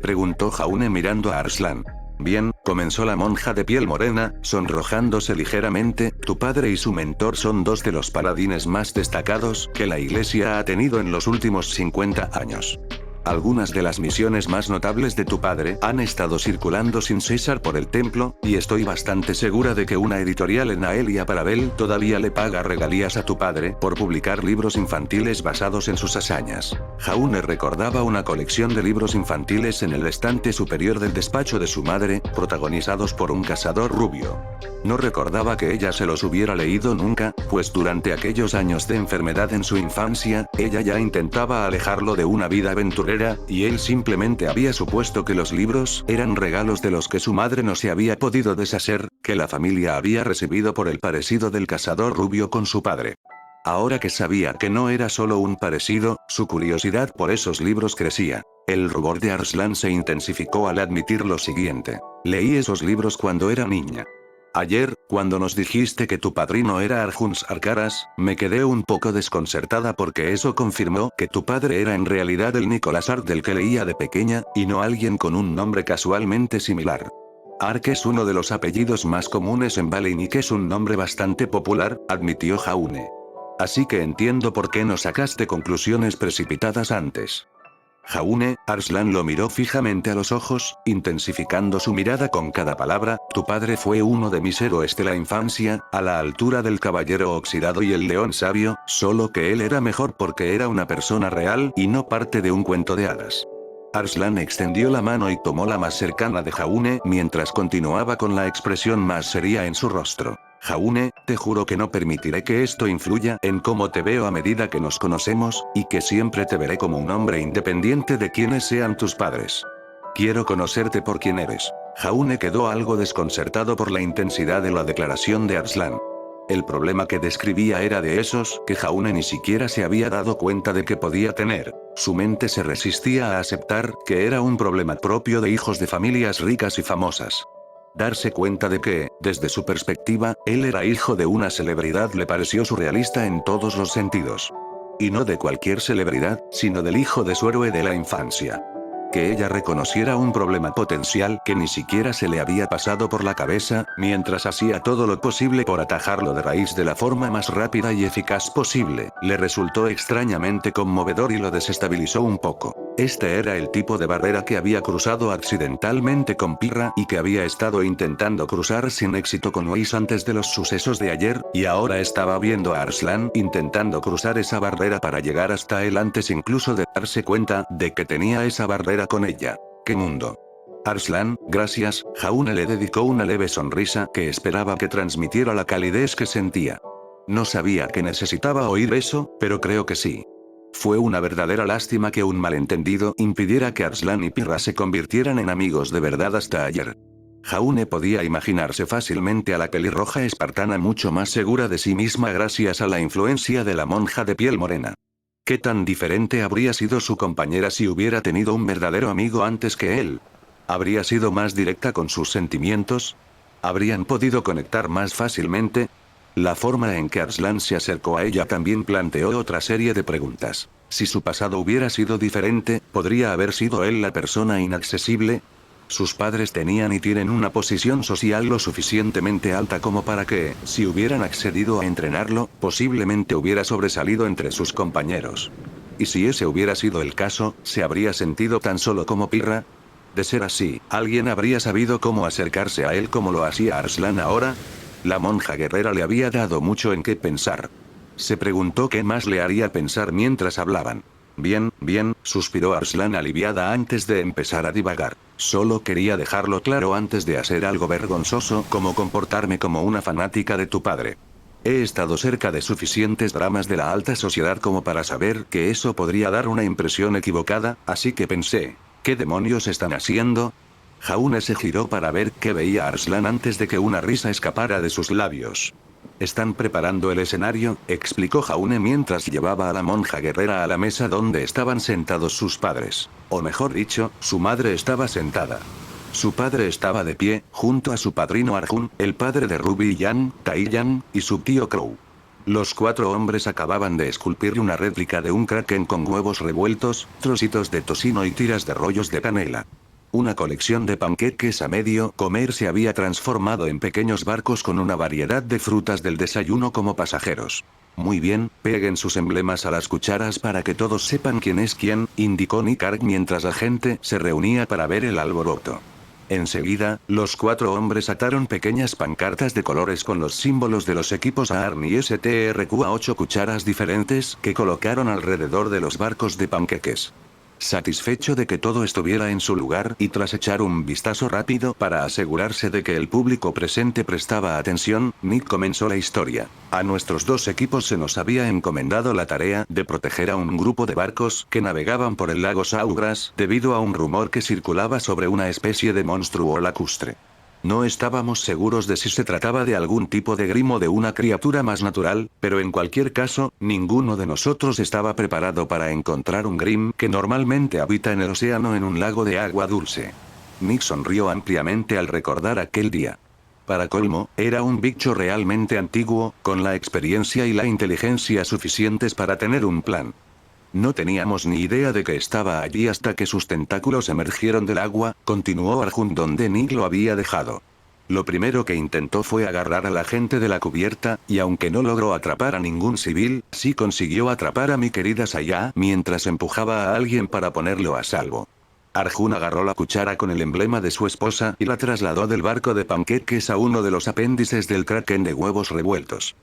Preguntó Jaune mirando a Arslan. Bien, comenzó la monja de piel morena, sonrojándose ligeramente, tu padre y su mentor son dos de los paladines más destacados que la iglesia ha tenido en los últimos 50 años. Algunas de las misiones más notables de tu padre han estado circulando sin cesar por el templo, y estoy bastante segura de que una editorial en Aelia Parabel todavía le paga regalías a tu padre por publicar libros infantiles basados en sus hazañas. Jaune recordaba una colección de libros infantiles en el estante superior del despacho de su madre, protagonizados por un cazador rubio. No recordaba que ella se los hubiera leído nunca, pues durante aquellos años de enfermedad en su infancia, ella ya intentaba alejarlo de una vida aventurera, y él simplemente había supuesto que los libros eran regalos de los que su madre no se había podido deshacer, que la familia había recibido por el parecido del cazador rubio con su padre. Ahora que sabía que no era solo un parecido, su curiosidad por esos libros crecía. El rubor de Arslan se intensificó al admitir lo siguiente: leí esos libros cuando era niña. Ayer, cuando nos dijiste que tu padrino era Arjuns Arcaras, me quedé un poco desconcertada porque eso confirmó que tu padre era en realidad el Nicolás Ark del que leía de pequeña, y no alguien con un nombre casualmente similar. Ark es uno de los apellidos más comunes en Valen y que es un nombre bastante popular, admitió Jaune. Así que entiendo por qué no sacaste conclusiones precipitadas antes. Jaune, Arslan lo miró fijamente a los ojos, intensificando su mirada con cada palabra. Tu padre fue uno de mis héroes de la infancia, a la altura del caballero oxidado y el león sabio, solo que él era mejor porque era una persona real y no parte de un cuento de hadas. Arslan extendió la mano y tomó la más cercana de Jaune mientras continuaba con la expresión más seria en su rostro. Jaune, te juro que no permitiré que esto influya en cómo te veo a medida que nos conocemos, y que siempre te veré como un hombre independiente de quienes sean tus padres. Quiero conocerte por quien eres. Jaune quedó algo desconcertado por la intensidad de la declaración de Arslan. El problema que describía era de esos que Jaune ni siquiera se había dado cuenta de que podía tener. Su mente se resistía a aceptar que era un problema propio de hijos de familias ricas y famosas. Darse cuenta de que, desde su perspectiva, él era hijo de una celebridad le pareció surrealista en todos los sentidos. Y no de cualquier celebridad, sino del hijo de su héroe de la infancia. Que ella reconociera un problema potencial que ni siquiera se le había pasado por la cabeza, mientras hacía todo lo posible por atajarlo de raíz de la forma más rápida y eficaz posible, le resultó extrañamente conmovedor y lo desestabilizó un poco. Este era el tipo de barrera que había cruzado accidentalmente con Pirra y que había estado intentando cruzar sin éxito con Weiss antes de los sucesos de ayer, y ahora estaba viendo a Arslan intentando cruzar esa barrera para llegar hasta él antes incluso de darse cuenta de que tenía esa barrera con ella. ¡Qué mundo! Arslan, gracias. Jaune le dedicó una leve sonrisa que esperaba que transmitiera la calidez que sentía. No sabía que necesitaba oír eso, pero creo que sí. Fue una verdadera lástima que un malentendido impidiera que Arslan y Pirra se convirtieran en amigos de verdad hasta ayer. Jaune podía imaginarse fácilmente a la pelirroja espartana mucho más segura de sí misma gracias a la influencia de la monja de piel morena. ¿Qué tan diferente habría sido su compañera si hubiera tenido un verdadero amigo antes que él? ¿Habría sido más directa con sus sentimientos? ¿Habrían podido conectar más fácilmente? La forma en que Arslan se acercó a ella también planteó otra serie de preguntas. Si su pasado hubiera sido diferente, ¿podría haber sido él la persona inaccesible? Sus padres tenían y tienen una posición social lo suficientemente alta como para que, si hubieran accedido a entrenarlo, posiblemente hubiera sobresalido entre sus compañeros. Y si ese hubiera sido el caso, ¿se habría sentido tan solo como Pirra? De ser así, ¿alguien habría sabido cómo acercarse a él como lo hacía Arslan ahora? La monja guerrera le había dado mucho en qué pensar. Se preguntó qué más le haría pensar mientras hablaban. Bien, suspiró Arslan aliviada antes de empezar a divagar. Solo quería dejarlo claro antes de hacer algo vergonzoso como comportarme como una fanática de tu padre. He estado cerca de suficientes dramas de la alta sociedad como para saber que eso podría dar una impresión equivocada, así que pensé, ¿qué demonios están haciendo? Jaune se giró para ver qué veía Arslan antes de que una risa escapara de sus labios. Están preparando el escenario, explicó Jaune mientras llevaba a la monja guerrera a la mesa donde estaban sentados sus padres. O mejor dicho, su madre estaba sentada. Su padre estaba de pie, junto a su padrino Arjun, el padre de Ruby Yan, Tai Yan, y su tío Crow. Los 4 hombres acababan de esculpir una réplica de un kraken con huevos revueltos, trocitos de tocino y tiras de rollos de canela. Una colección de panqueques a medio comer se había transformado en pequeños barcos con una variedad de frutas del desayuno como pasajeros. Muy bien, peguen sus emblemas a las cucharas para que todos sepan quién es quién, indicó Nick mientras la gente se reunía para ver el alboroto. Enseguida, los 4 hombres ataron pequeñas pancartas de colores con los símbolos de los equipos ARN y STRQ a 8 cucharas diferentes que colocaron alrededor de los barcos de panqueques. Satisfecho de que todo estuviera en su lugar y tras echar un vistazo rápido para asegurarse de que el público presente prestaba atención, Nick comenzó la historia. A nuestros 2 equipos se nos había encomendado la tarea de proteger a un grupo de barcos que navegaban por el lago Saugras debido a un rumor que circulaba sobre una especie de monstruo lacustre. No estábamos seguros de si se trataba de algún tipo de grimo de una criatura más natural, pero en cualquier caso, ninguno de nosotros estaba preparado para encontrar un grim que normalmente habita en el océano en un lago de agua dulce. Nick sonrió ampliamente al recordar aquel día. Para colmo, era un bicho realmente antiguo, con la experiencia y la inteligencia suficientes para tener un plan. No teníamos ni idea de que estaba allí hasta que sus tentáculos emergieron del agua, continuó Arjun donde Nick lo había dejado. Lo primero que intentó fue agarrar a la gente de la cubierta, y aunque no logró atrapar a ningún civil, sí consiguió atrapar a mi querida Saya mientras empujaba a alguien para ponerlo a salvo. Arjun agarró la cuchara con el emblema de su esposa y la trasladó del barco de panqueques a uno de los apéndices del kraken de huevos revueltos.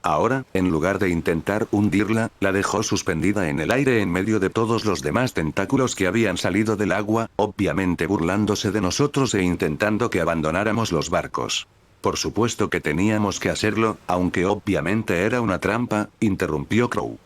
Ahora, en lugar de intentar hundirla, la dejó suspendida en el aire en medio de todos los demás tentáculos que habían salido del agua, obviamente burlándose de nosotros e intentando que abandonáramos los barcos. Por supuesto que teníamos que hacerlo, aunque obviamente era una trampa, interrumpió Crow.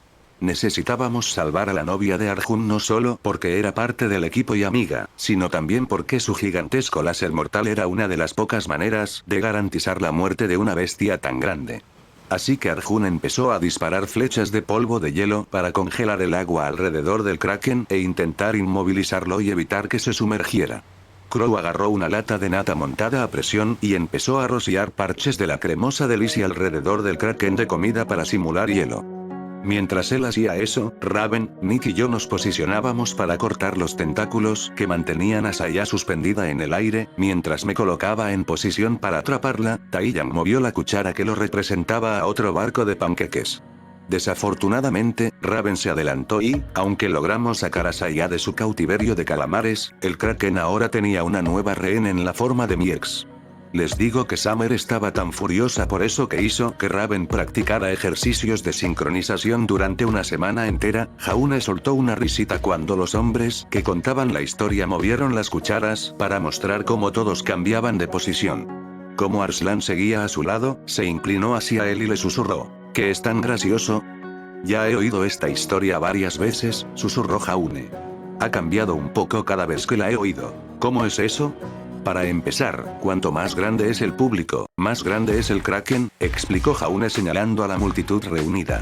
Necesitábamos salvar a la novia de Arjun no solo porque era parte del equipo y amiga, sino también porque su gigantesco láser mortal era una de las pocas maneras de garantizar la muerte de una bestia tan grande. Así que Arjun empezó a disparar flechas de polvo de hielo para congelar el agua alrededor del kraken e intentar inmovilizarlo y evitar que se sumergiera. Crow agarró una lata de nata montada a presión y empezó a rociar parches de la cremosa delicia alrededor del kraken de comida para simular hielo. Mientras él hacía eso, Raven, Nick y yo nos posicionábamos para cortar los tentáculos que mantenían a Saya suspendida en el aire, mientras me colocaba en posición para atraparla. Taeyang movió la cuchara que lo representaba a otro barco de panqueques. Desafortunadamente, Raven se adelantó y, aunque logramos sacar a Saya de su cautiverio de calamares, el kraken ahora tenía una nueva rehén en la forma de mi ex. Les digo que Summer estaba tan furiosa por eso que hizo que Raven practicara ejercicios de sincronización durante una semana entera. Jaune soltó una risita cuando los hombres que contaban la historia movieron las cucharas para mostrar cómo todos cambiaban de posición. Como Arslan seguía a su lado, se inclinó hacia él y le susurró: ¿Qué es tan gracioso? Ya he oído esta historia varias veces, susurró Jaune. Ha cambiado un poco cada vez que la he oído. ¿Cómo es eso? Para empezar, cuanto más grande es el público, más grande es el kraken, explicó Jaune señalando a la multitud reunida.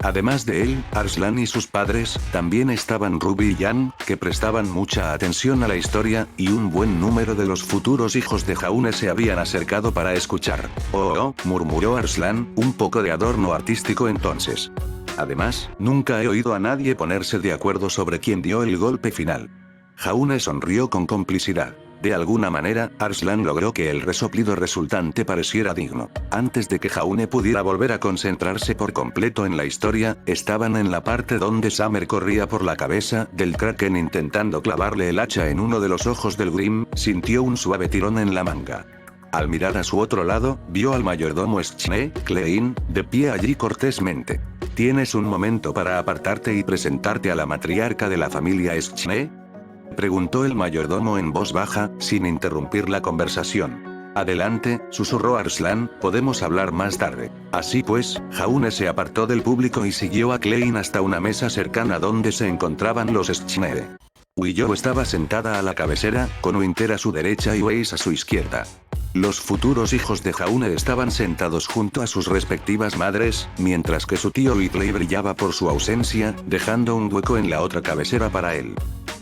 Además de él, Arslan y sus padres, también estaban Ruby y Jan, que prestaban mucha atención a la historia, y un buen número de los futuros hijos de Jaune se habían acercado para escuchar. Oh, murmuró Arslan, un poco de adorno artístico entonces. Además, nunca he oído a nadie ponerse de acuerdo sobre quién dio el golpe final. Jaune sonrió con complicidad. De alguna manera, Arslan logró que el resoplido resultante pareciera digno. Antes de que Jaune pudiera volver a concentrarse por completo en la historia, estaban en la parte donde Summer corría por la cabeza del kraken intentando clavarle el hacha en uno de los ojos del Grim, sintió un suave tirón en la manga. Al mirar a su otro lado, vio al mayordomo Schne, Klein, de pie allí cortésmente. ¿Tienes un momento para apartarte y presentarte a la matriarca de la familia Schne?, preguntó el mayordomo en voz baja, sin interrumpir la conversación. Adelante, susurró Arslan, podemos hablar más tarde. Así pues, Jaune se apartó del público y siguió a Klein hasta una mesa cercana donde se encontraban los Schneer. Willow estaba sentada a la cabecera, con Winter a su derecha y Weiss a su izquierda. Los futuros hijos de Jaune estaban sentados junto a sus respectivas madres, mientras que su tío Whitley brillaba por su ausencia, dejando un hueco en la otra cabecera para él.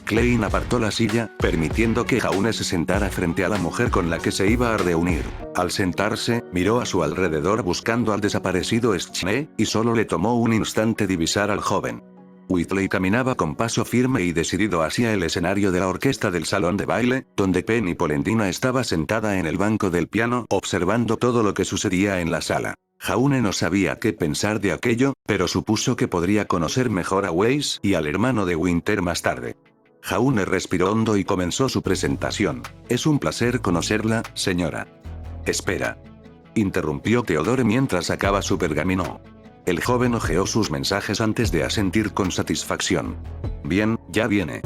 Klein apartó la silla, permitiendo que Jaune se sentara frente a la mujer con la que se iba a reunir. Al sentarse, miró a su alrededor buscando al desaparecido Schne, y solo le tomó un instante divisar al joven. Whitley caminaba con paso firme y decidido hacia el escenario de la orquesta del salón de baile, donde Penny Polendina estaba sentada en el banco del piano, observando todo lo que sucedía en la sala. Jaune no sabía qué pensar de aquello, pero supuso que podría conocer mejor a Weiss y al hermano de Winter más tarde. Jaune respiró hondo y comenzó su presentación. Es un placer conocerla, señora. Espera. Interrumpió Theodore mientras sacaba su pergamino. El joven hojeó sus mensajes antes de asentir con satisfacción. Bien, ya viene.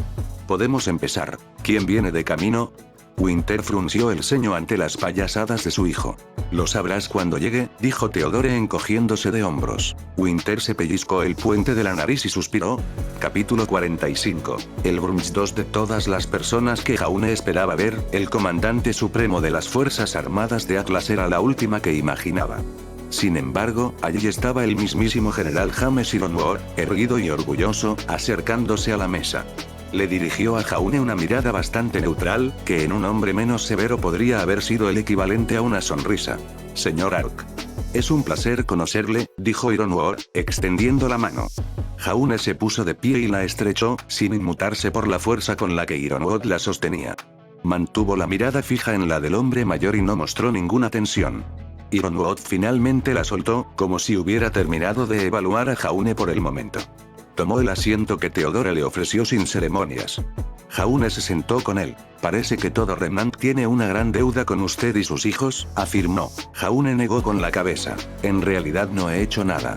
Podemos empezar. ¿Quién viene de camino? Winter frunció el ceño ante las payasadas de su hijo. Lo sabrás cuando llegue, dijo Theodore encogiéndose de hombros. Winter se pellizcó el puente de la nariz y suspiró. Capítulo 45. El Brunch 2. De todas las personas que Jaune esperaba ver, el comandante supremo de las Fuerzas Armadas de Atlas era la última que imaginaba. Sin embargo, allí estaba el mismísimo general James Ironwood, erguido y orgulloso, acercándose a la mesa. Le dirigió a Jaune una mirada bastante neutral, que en un hombre menos severo podría haber sido el equivalente a una sonrisa. Señor Ark. Es un placer conocerle, dijo Ironwood, extendiendo la mano. Jaune se puso de pie y la estrechó, sin inmutarse por la fuerza con la que Ironwood la sostenía. Mantuvo la mirada fija en la del hombre mayor y no mostró ninguna tensión. Ironwood finalmente la soltó, como si hubiera terminado de evaluar a Jaune por el momento. Tomó el asiento que Theodore le ofreció sin ceremonias. Jaune se sentó con él. Parece que todo Remnant tiene una gran deuda con usted y sus hijos, afirmó. Jaune negó con la cabeza. En realidad no he hecho nada.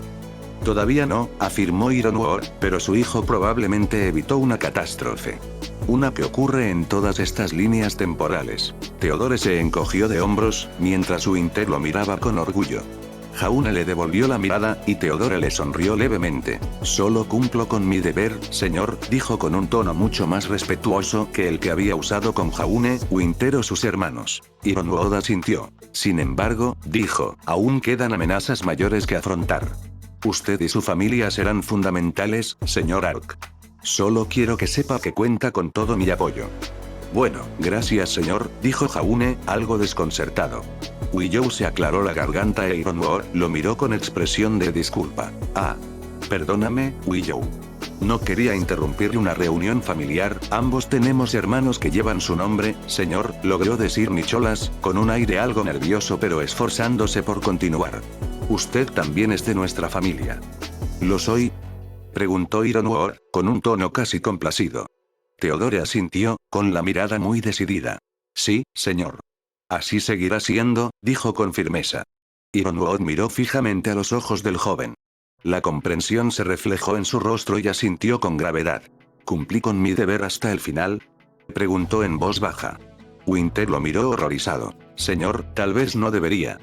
Todavía no, afirmó Ironwood, pero su hijo probablemente evitó una catástrofe. Una que ocurre en todas estas líneas temporales. Theodore se encogió de hombros, mientras Winter lo miraba con orgullo. Jaune le devolvió la mirada, y Theodore le sonrió levemente. Solo cumplo con mi deber, señor, dijo con un tono mucho más respetuoso que el que había usado con Jaune, Winter o sus hermanos. Ironwood asintió. Sin embargo, dijo, aún quedan amenazas mayores que afrontar. Usted y su familia serán fundamentales, señor Ark. Solo quiero que sepa que cuenta con todo mi apoyo. Bueno, gracias señor, dijo Jaune, algo desconcertado. Willow se aclaró la garganta e Ironwood lo miró con expresión de disculpa. Ah. Perdóname, Willow. No quería interrumpir una reunión familiar, ambos tenemos hermanos que llevan su nombre, señor, logró decir Nicholas, con un aire algo nervioso pero esforzándose por continuar. Usted también es de nuestra familia. ¿Lo soy? Preguntó Ironwood, con un tono casi complacido. Theodore asintió, con la mirada muy decidida. Sí, señor. Así seguirá siendo, dijo con firmeza. Ironwood miró fijamente a los ojos del joven. La comprensión se reflejó en su rostro y asintió con gravedad. ¿Cumplí con mi deber hasta el final? Preguntó en voz baja. Winter lo miró horrorizado. Señor, tal vez no debería.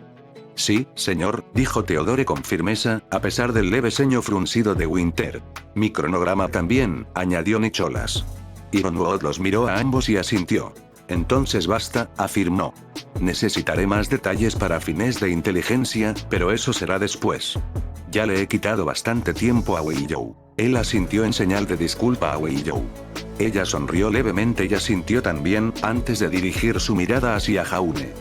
Sí, señor, dijo Theodore con firmeza, a pesar del leve ceño fruncido de Winter. Mi cronograma también, añadió Nicholas. Ironwood los miró a ambos y asintió. Entonces basta, afirmó. Necesitaré más detalles para fines de inteligencia, pero eso será después. Ya le he quitado bastante tiempo a Willow. Él asintió en señal de disculpa a Willow. Ella sonrió levemente y asintió también, antes de dirigir su mirada hacia Jaune.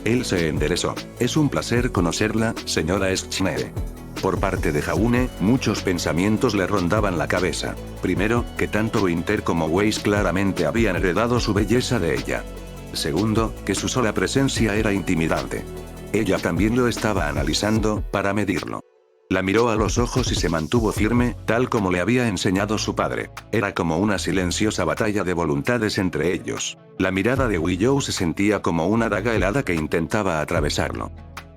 Él se enderezó. Es un placer conocerla, señora Schneer. Por parte de Jaune, muchos pensamientos le rondaban la cabeza. Primero, que tanto Winter como Weiss claramente habían heredado su belleza de ella. Segundo, que su sola presencia era intimidante. Ella también lo estaba analizando, para medirlo. La miró a los ojos y se mantuvo firme, tal como le había enseñado su padre. Era como una silenciosa batalla de voluntades entre ellos. La mirada de Willow se sentía como una daga helada que intentaba atravesarlo.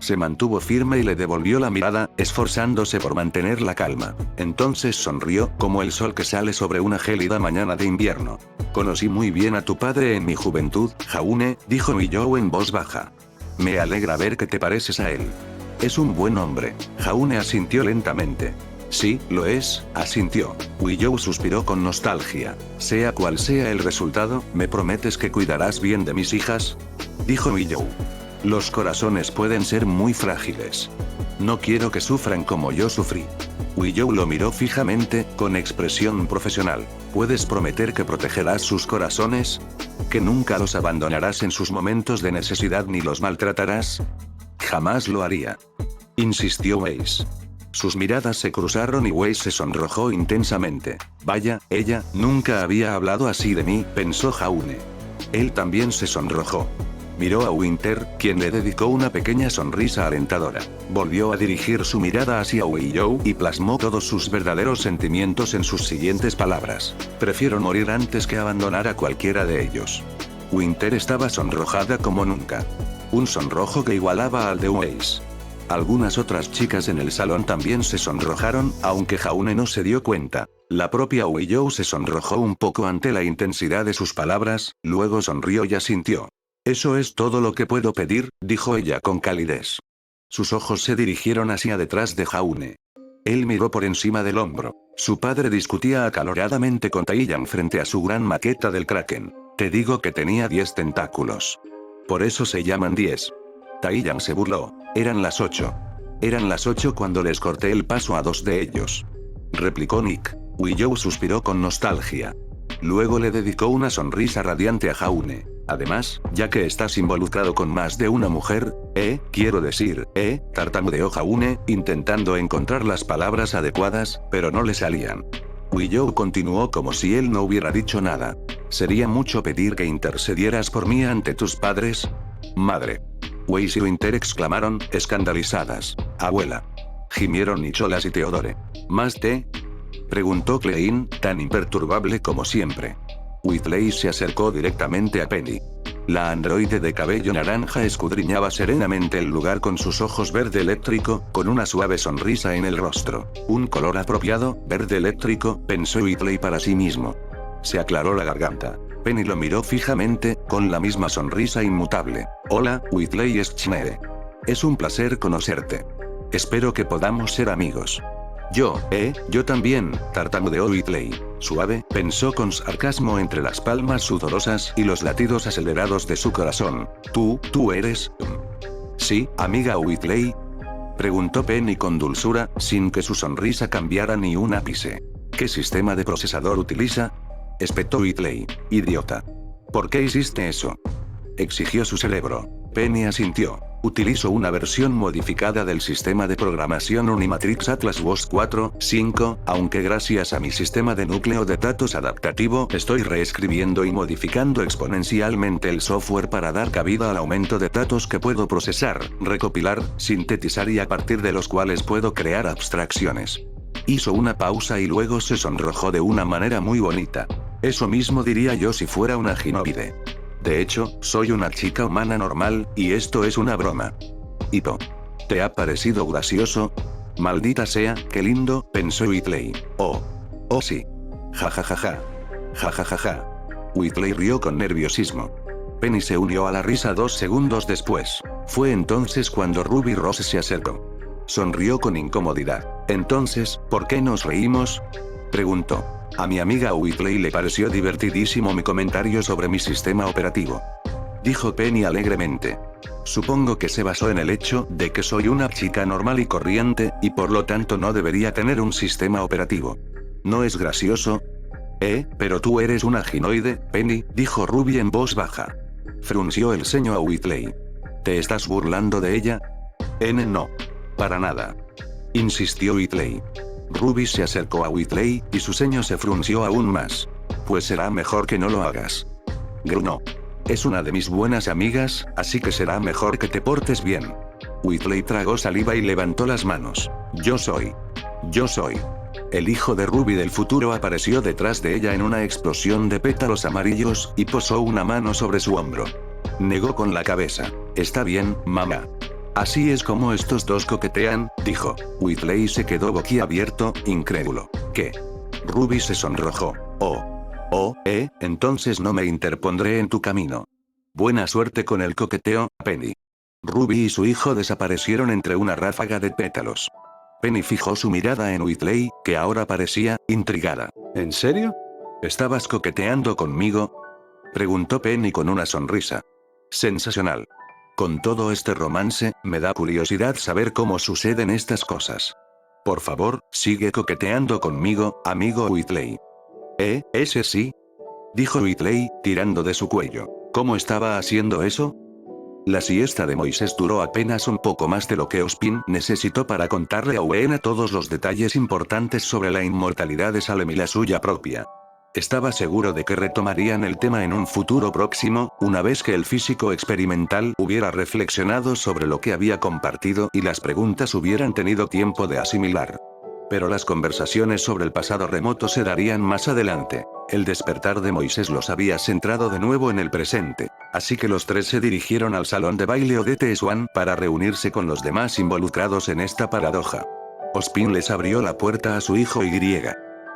Se mantuvo firme y le devolvió la mirada, esforzándose por mantener la calma. Entonces sonrió, como el sol que sale sobre una gélida mañana de invierno. Conocí muy bien a tu padre en mi juventud, Jaune, dijo Willow en voz baja. Me alegra ver que te pareces a él. Es un buen hombre. Jaune asintió lentamente. Sí, lo es, asintió. Willow suspiró con nostalgia. Sea cual sea el resultado, ¿me prometes que cuidarás bien de mis hijas? Dijo Willow. Los corazones pueden ser muy frágiles. No quiero que sufran como yo sufrí. Willow lo miró fijamente, con expresión profesional. ¿Puedes prometer que protegerás sus corazones? ¿Que nunca los abandonarás en sus momentos de necesidad ni los maltratarás? Jamás lo haría. Insistió Weiss. Sus miradas se cruzaron y Weiss se sonrojó intensamente. Vaya, ella nunca había hablado así de mí, pensó Jaune. Él también se sonrojó. Miró a Winter, quien le dedicó una pequeña sonrisa alentadora. Volvió a dirigir su mirada hacia Weiyou y plasmó todos sus verdaderos sentimientos en sus siguientes palabras. Prefiero morir antes que abandonar a cualquiera de ellos. Winter estaba sonrojada como nunca. Un sonrojo que igualaba al de Weiss. Algunas otras chicas en el salón también se sonrojaron, aunque Jaune no se dio cuenta. La propia Weiyou se sonrojó un poco ante la intensidad de sus palabras, luego sonrió y asintió. Eso es todo lo que puedo pedir, dijo ella con calidez. Sus ojos se dirigieron hacia detrás de Jaune. Él miró por encima del hombro. Su padre discutía acaloradamente con Taiyang frente a su gran maqueta del Kraken. Te digo que tenía 10 tentáculos. Por eso se llaman 10. Taiyang se burló. Eran las 8. Eran las 8 cuando les corté el paso a 2 de ellos. Replicó Nick. Weiyou suspiró con nostalgia. Luego le dedicó una sonrisa radiante a Jaune. Además, ya que estás involucrado con más de una mujer, quiero decir, tartamudeó Jaune, intentando encontrar las palabras adecuadas, pero no le salían. Weiyou continuó como si él no hubiera dicho nada. ¿Sería mucho pedir que intercedieras por mí ante tus padres? Madre. Weiss y Winter exclamaron, escandalizadas. Abuela. Gimieron Nicholas y Theodore. ¿Más té? Preguntó Klein, tan imperturbable como siempre. Whitley se acercó directamente a Penny. La androide de cabello naranja escudriñaba serenamente el lugar con sus ojos verde eléctrico, con una suave sonrisa en el rostro. Un color apropiado, verde eléctrico, pensó Whitley para sí mismo. Se aclaró la garganta. Penny lo miró fijamente, con la misma sonrisa inmutable. Hola, Whitley Schnee. Es un placer conocerte. Espero que podamos ser amigos. Yo también, tartamudeó Whitley. Suave, pensó con sarcasmo entre las palmas sudorosas y los latidos acelerados de su corazón. ¿Tú eres? Sí, amiga Whitley. Preguntó Penny con dulzura, sin que su sonrisa cambiara ni un ápice. ¿Qué sistema de procesador utiliza? Espetó Whitley. Idiota. ¿Por qué hiciste eso? Exigió su cerebro. Penny asintió. Utilizo una versión modificada del sistema de programación Unimatrix Atlas WOS 4.5, aunque gracias a mi sistema de núcleo de datos adaptativo estoy reescribiendo y modificando exponencialmente el software para dar cabida al aumento de datos que puedo procesar, recopilar, sintetizar y a partir de los cuales puedo crear abstracciones. Hizo una pausa y luego se sonrojó de una manera muy bonita. Eso mismo diría yo si fuera una ginoide. De hecho, soy una chica humana normal, y esto es una broma. Hito. ¿Te ha parecido gracioso? Maldita sea, qué lindo, pensó Whitley. Oh sí. Ja ja ja ja. Ja ja ja ja. Whitley rió con nerviosismo. Penny se unió a la risa 2 segundos después. Fue entonces cuando Ruby Rose se acercó. Sonrió con incomodidad. Entonces, ¿por qué nos reímos? Preguntó. A mi amiga Whitley le pareció divertidísimo mi comentario sobre mi sistema operativo. Dijo Penny alegremente. Supongo que se basó en el hecho de que soy una chica normal y corriente, y por lo tanto no debería tener un sistema operativo. ¿No es gracioso? Pero tú eres una ginoide, Penny, dijo Ruby en voz baja. Frunció el ceño a Whitley. ¿Te estás burlando de ella? No. Para nada. Insistió Whitley. Ruby se acercó a Whitley, y su ceño se frunció aún más. Pues será mejor que no lo hagas. Gruñó. Es una de mis buenas amigas, así que será mejor que te portes bien. Whitley tragó saliva y levantó las manos. Yo soy. El hijo de Ruby del futuro apareció detrás de ella en una explosión de pétalos amarillos, y posó una mano sobre su hombro. Negó con la cabeza. Está bien, mamá. Así es como estos dos coquetean, dijo. Whitley se quedó boquiabierto, incrédulo. ¿Qué? Ruby se sonrojó. Entonces no me interpondré en tu camino. Buena suerte con el coqueteo, Penny. Ruby y su hijo desaparecieron entre una ráfaga de pétalos. Penny fijó su mirada en Whitley, que ahora parecía intrigada. ¿En serio? ¿Estabas coqueteando conmigo? Preguntó Penny con una sonrisa. Sensacional. Con todo este romance, me da curiosidad saber cómo suceden estas cosas. Por favor, sigue coqueteando conmigo, amigo Whitley. ¿Ese sí? Dijo Whitley, tirando de su cuello. ¿Cómo estaba haciendo eso? La siesta de Moisés duró apenas un poco más de lo que Ospin necesitó para contarle a Uena todos los detalles importantes sobre la inmortalidad de Salem y la suya propia. Estaba seguro de que retomarían el tema en un futuro próximo, una vez que el físico experimental hubiera reflexionado sobre lo que había compartido y las preguntas hubieran tenido tiempo de asimilar. Pero las conversaciones sobre el pasado remoto se darían más adelante. El despertar de Moisés los había centrado de nuevo en el presente, así que los tres se dirigieron al salón de baile Odette Swan para reunirse con los demás involucrados en esta paradoja. Ospin les abrió la puerta a su hijo Y.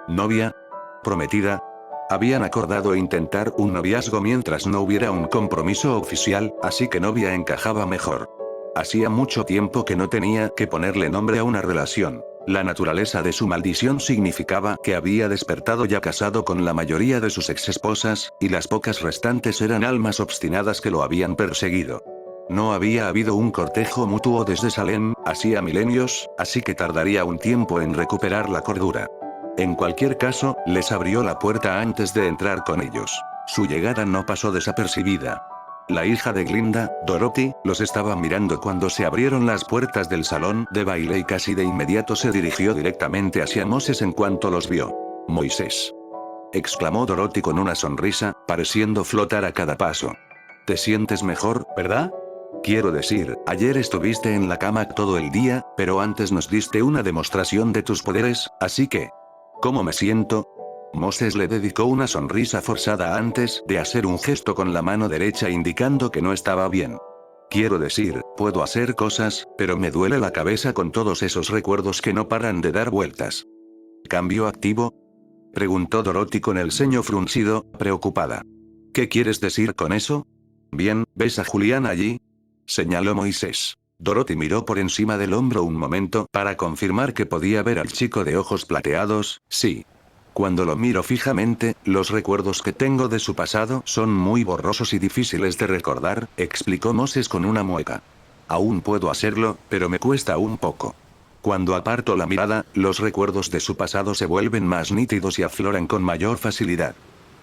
Novia. Prometida. Habían acordado intentar un noviazgo mientras no hubiera un compromiso oficial, así que novia encajaba mejor. Hacía mucho tiempo que no tenía que ponerle nombre a una relación. La naturaleza de su maldición significaba que había despertado ya casado con la mayoría de sus exesposas, y las pocas restantes eran almas obstinadas que lo habían perseguido. No había habido un cortejo mutuo desde Salem, hacía milenios, así que tardaría un tiempo en recuperar la cordura. En cualquier caso, les abrió la puerta antes de entrar con ellos. Su llegada no pasó desapercibida. La hija de Glinda, Dorothy, los estaba mirando cuando se abrieron las puertas del salón de baile y casi de inmediato se dirigió directamente hacia Moses en cuanto los vio. Moisés. Exclamó Dorothy con una sonrisa, pareciendo flotar a cada paso. ¿Te sientes mejor, verdad? Quiero decir, ayer estuviste en la cama todo el día, pero antes nos diste una demostración de tus poderes, así que... ¿Cómo me siento? Moses le dedicó una sonrisa forzada antes de hacer un gesto con la mano derecha indicando que no estaba bien. Quiero decir, puedo hacer cosas, pero me duele la cabeza con todos esos recuerdos que no paran de dar vueltas. ¿Cambio activo? Preguntó Dorothy con el ceño fruncido, preocupada. ¿Qué quieres decir con eso? Bien, ¿ves a Julián allí? Señaló Moisés. Dorothy miró por encima del hombro un momento para confirmar que podía ver al chico de ojos plateados. Sí. Cuando lo miro fijamente, los recuerdos que tengo de su pasado son muy borrosos y difíciles de recordar, explicó Moses con una mueca. Aún puedo hacerlo, pero me cuesta un poco. Cuando aparto la mirada, los recuerdos de su pasado se vuelven más nítidos y afloran con mayor facilidad.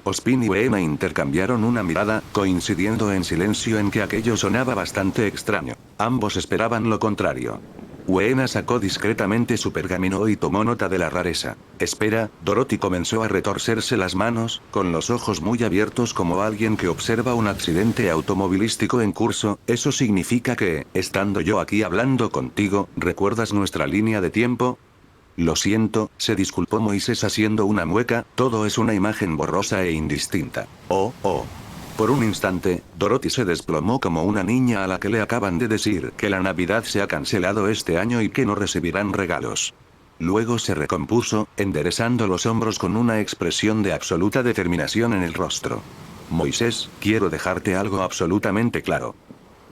Ospin y Weena intercambiaron una mirada, coincidiendo en silencio en que aquello sonaba bastante extraño. Ambos esperaban lo contrario. Weena sacó discretamente su pergamino y tomó nota de la rareza. Espera, Dorothy comenzó a retorcerse las manos, con los ojos muy abiertos como alguien que observa un accidente automovilístico en curso. Eso significa que, estando yo aquí hablando contigo, ¿recuerdas nuestra línea de tiempo? Lo siento, se disculpó Moisés haciendo una mueca, todo es una imagen borrosa e indistinta. Oh. Por un instante, Dorothy se desplomó como una niña a la que le acaban de decir que la Navidad se ha cancelado este año y que no recibirán regalos. Luego se recompuso, enderezando los hombros con una expresión de absoluta determinación en el rostro. Moisés, quiero dejarte algo absolutamente claro.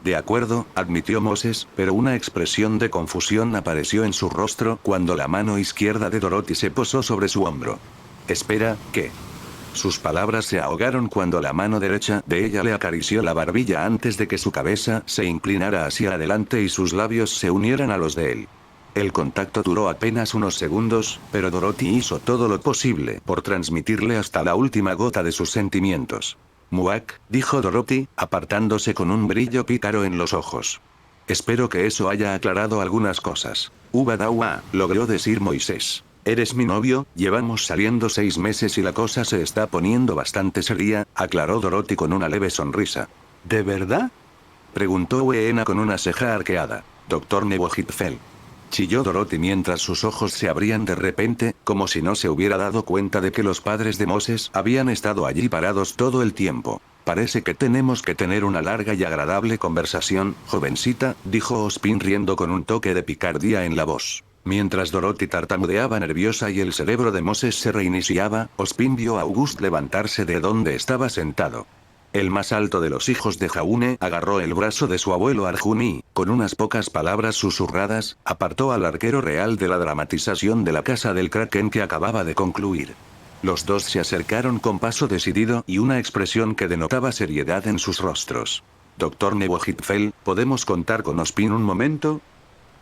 De acuerdo, admitió Moses, pero una expresión de confusión apareció en su rostro cuando la mano izquierda de Dorothy se posó sobre su hombro. Espera, ¿qué? Sus palabras se ahogaron cuando la mano derecha de ella le acarició la barbilla antes de que su cabeza se inclinara hacia adelante y sus labios se unieran a los de él. El contacto duró apenas unos segundos, pero Dorothy hizo todo lo posible por transmitirle hasta la última gota de sus sentimientos. Muak, dijo Dorothy, apartándose con un brillo pícaro en los ojos. Espero que eso haya aclarado algunas cosas. Ubadawa, logró decir Moisés. Eres mi novio, llevamos saliendo 6 meses y la cosa se está poniendo bastante seria, aclaró Dorothy con una leve sonrisa. ¿De verdad? Preguntó Weena con una ceja arqueada. Dr. Nebohitfel. Chilló Dorothy mientras sus ojos se abrían de repente, como si no se hubiera dado cuenta de que los padres de Moses habían estado allí parados todo el tiempo. Parece que tenemos que tener una larga y agradable conversación, jovencita, dijo Ospin riendo con un toque de picardía en la voz. Mientras Dorothy tartamudeaba nerviosa y el cerebro de Moses se reiniciaba, Ospin vio a August levantarse de donde estaba sentado. El más alto de los hijos de Jaune agarró el brazo de su abuelo Arjun y, con unas pocas palabras susurradas, apartó al arquero real de la dramatización de la casa del Kraken que acababa de concluir. Los dos se acercaron con paso decidido y una expresión que denotaba seriedad en sus rostros. Dr. Nebohitfel, ¿podemos contar con Ospin un momento?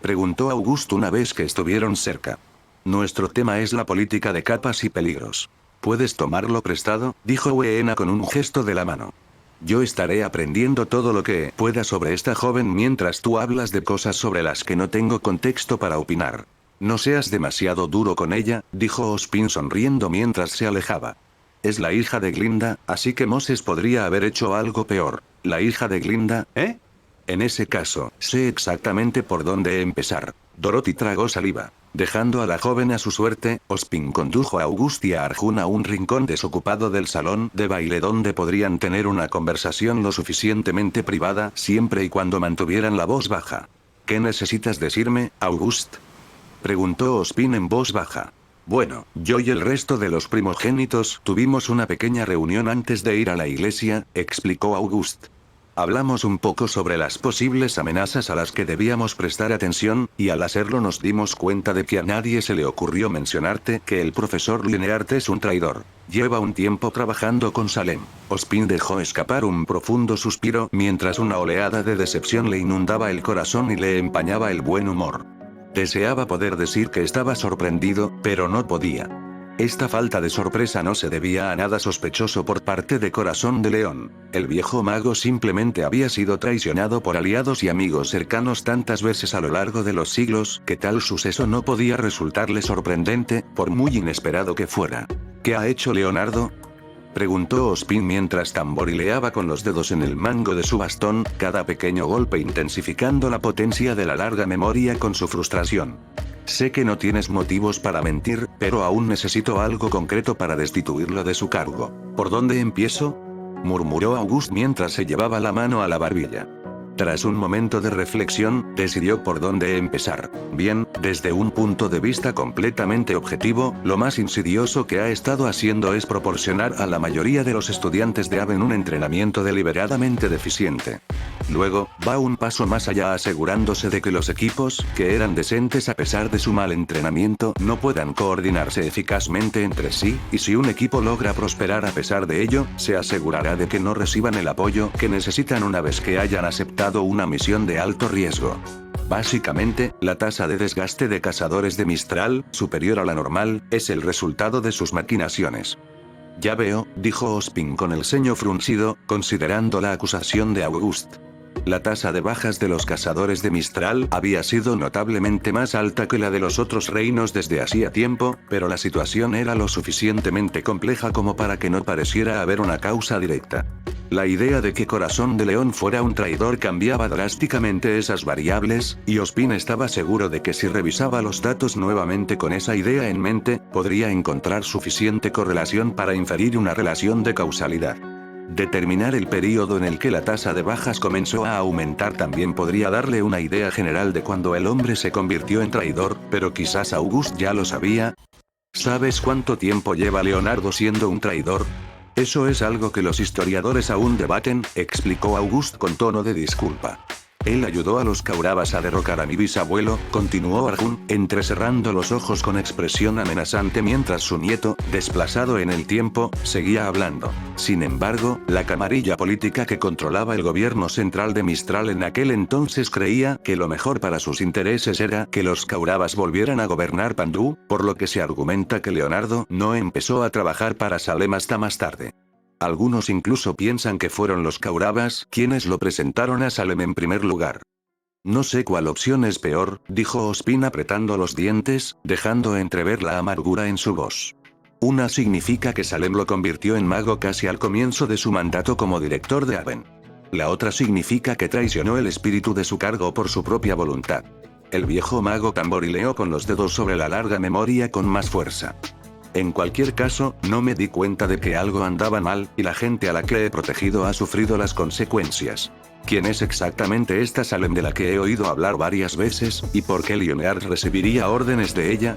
Preguntó August una vez que estuvieron cerca. Nuestro tema es la política de capas y peligros. ¿Puedes tomarlo prestado? Dijo Weena con un gesto de la mano. Yo estaré aprendiendo todo lo que pueda sobre esta joven mientras tú hablas de cosas sobre las que no tengo contexto para opinar. No seas demasiado duro con ella, dijo Ospin sonriendo mientras se alejaba. Es la hija de Glinda, así que Moses podría haber hecho algo peor. ¿La hija de Glinda? ¿Eh? En ese caso, sé exactamente por dónde empezar. Dorothy tragó saliva. Dejando a la joven a su suerte, Ozpin condujo a August y a Arjun a un rincón desocupado del salón de baile donde podrían tener una conversación lo suficientemente privada siempre y cuando mantuvieran la voz baja. ¿Qué necesitas decirme, August?, preguntó Ozpin en voz baja. Bueno, yo y el resto de los primogénitos tuvimos una pequeña reunión antes de ir a la iglesia, explicó August. Hablamos un poco sobre las posibles amenazas a las que debíamos prestar atención, y al hacerlo nos dimos cuenta de que a nadie se le ocurrió mencionarte que el profesor Lineart es un traidor. Lleva un tiempo trabajando con Salem. Ozpin dejó escapar un profundo suspiro mientras una oleada de decepción le inundaba el corazón y le empañaba el buen humor. Deseaba poder decir que estaba sorprendido, pero no podía. Esta falta de sorpresa no se debía a nada sospechoso por parte de Corazón de León. El viejo mago simplemente había sido traicionado por aliados y amigos cercanos tantas veces a lo largo de los siglos, que tal suceso no podía resultarle sorprendente, por muy inesperado que fuera. ¿Qué ha hecho Leonardo?, preguntó Ozpin mientras tamborileaba con los dedos en el mango de su bastón, cada pequeño golpe intensificando la potencia de la larga memoria con su frustración. Sé que no tienes motivos para mentir, pero aún necesito algo concreto para destituirlo de su cargo. ¿Por dónde empiezo?, murmuró August mientras se llevaba la mano a la barbilla. Tras un momento de reflexión, decidió por dónde empezar. Bien, desde un punto de vista completamente objetivo, lo más insidioso que ha estado haciendo es proporcionar a la mayoría de los estudiantes de Aven un entrenamiento deliberadamente deficiente. Luego, va un paso más allá asegurándose de que los equipos, que eran decentes a pesar de su mal entrenamiento, no puedan coordinarse eficazmente entre sí, y si un equipo logra prosperar a pesar de ello, se asegurará de que no reciban el apoyo que necesitan una vez que hayan aceptado una misión de alto riesgo. Básicamente, la tasa de desgaste de cazadores de Mistral, superior a la normal, es el resultado de sus maquinaciones. Ya veo, dijo Ozpin con el ceño fruncido, considerando la acusación de August. La tasa de bajas de los cazadores de Mistral había sido notablemente más alta que la de los otros reinos desde hacía tiempo, pero la situación era lo suficientemente compleja como para que no pareciera haber una causa directa. La idea de que Corazón de León fuera un traidor cambiaba drásticamente esas variables, y Ozpin estaba seguro de que si revisaba los datos nuevamente con esa idea en mente, podría encontrar suficiente correlación para inferir una relación de causalidad. Determinar el período en el que la tasa de bajas comenzó a aumentar también podría darle una idea general de cuando el hombre se convirtió en traidor, pero quizás August ya lo sabía. ¿Sabes cuánto tiempo lleva Leonardo siendo un traidor? Eso es algo que los historiadores aún debaten, explicó August con tono de disculpa. Él ayudó a los Kauravas a derrocar a mi bisabuelo, continuó Arjun, entrecerrando los ojos con expresión amenazante mientras su nieto, desplazado en el tiempo, seguía hablando. Sin embargo, la camarilla política que controlaba el gobierno central de Mistral en aquel entonces creía que lo mejor para sus intereses era que los Kauravas volvieran a gobernar Pandú, por lo que se argumenta que Leonardo no empezó a trabajar para Salem hasta más tarde. Algunos incluso piensan que fueron los Kauravas quienes lo presentaron a Salem en primer lugar. No sé cuál opción es peor, dijo Ozpin apretando los dientes, dejando entrever la amargura en su voz. Una significa que Salem lo convirtió en mago casi al comienzo de su mandato como director de Aven. La otra significa que traicionó el espíritu de su cargo por su propia voluntad. El viejo mago tamborileó con los dedos sobre la larga memoria con más fuerza. En cualquier caso, no me di cuenta de que algo andaba mal, y la gente a la que he protegido ha sufrido las consecuencias. ¿Quién es exactamente esta Salem de la que he oído hablar varias veces, y por qué Leonard recibiría órdenes de ella?,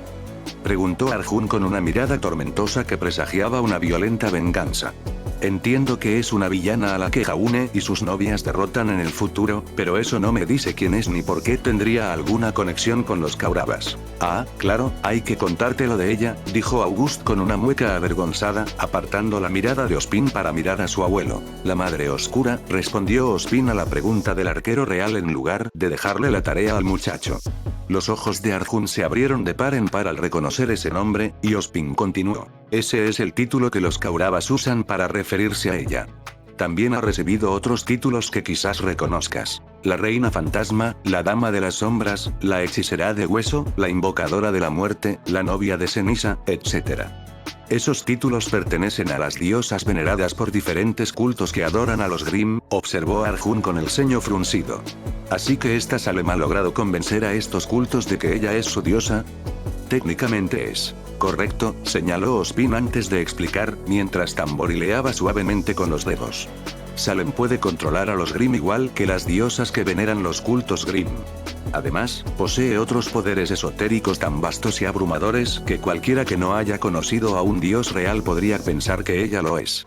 preguntó Arjun con una mirada tormentosa que presagiaba una violenta venganza. Entiendo que es una villana a la que Jaune y sus novias derrotan en el futuro, pero eso no me dice quién es ni por qué tendría alguna conexión con los Kauravas. Ah, claro, hay que contártelo de ella, dijo August con una mueca avergonzada, apartando la mirada de Ozpin para mirar a su abuelo. La Madre Oscura, respondió Ozpin a la pregunta del arquero real en lugar de dejarle la tarea al muchacho. Los ojos de Arjun se abrieron de par en par al reconocer ese nombre, y Ozpin continuó. Ese es el título que los Kauravas usan para referirse a ella. También ha recibido otros títulos que quizás reconozcas. La Reina Fantasma, la Dama de las Sombras, la Hechicera de Hueso, la Invocadora de la Muerte, la Novia de Ceniza, etc. Esos títulos pertenecen a las diosas veneradas por diferentes cultos que adoran a los Grimm, observó Arjun con el ceño fruncido. Así que esta Salem ha logrado convencer a estos cultos de que ella es su diosa. Técnicamente es correcto, señaló Ozpin antes de explicar, mientras tamborileaba suavemente con los dedos. Salem puede controlar a los Grimm igual que las diosas que veneran los cultos Grimm. Además, posee otros poderes esotéricos tan vastos y abrumadores que cualquiera que no haya conocido a un dios real podría pensar que ella lo es.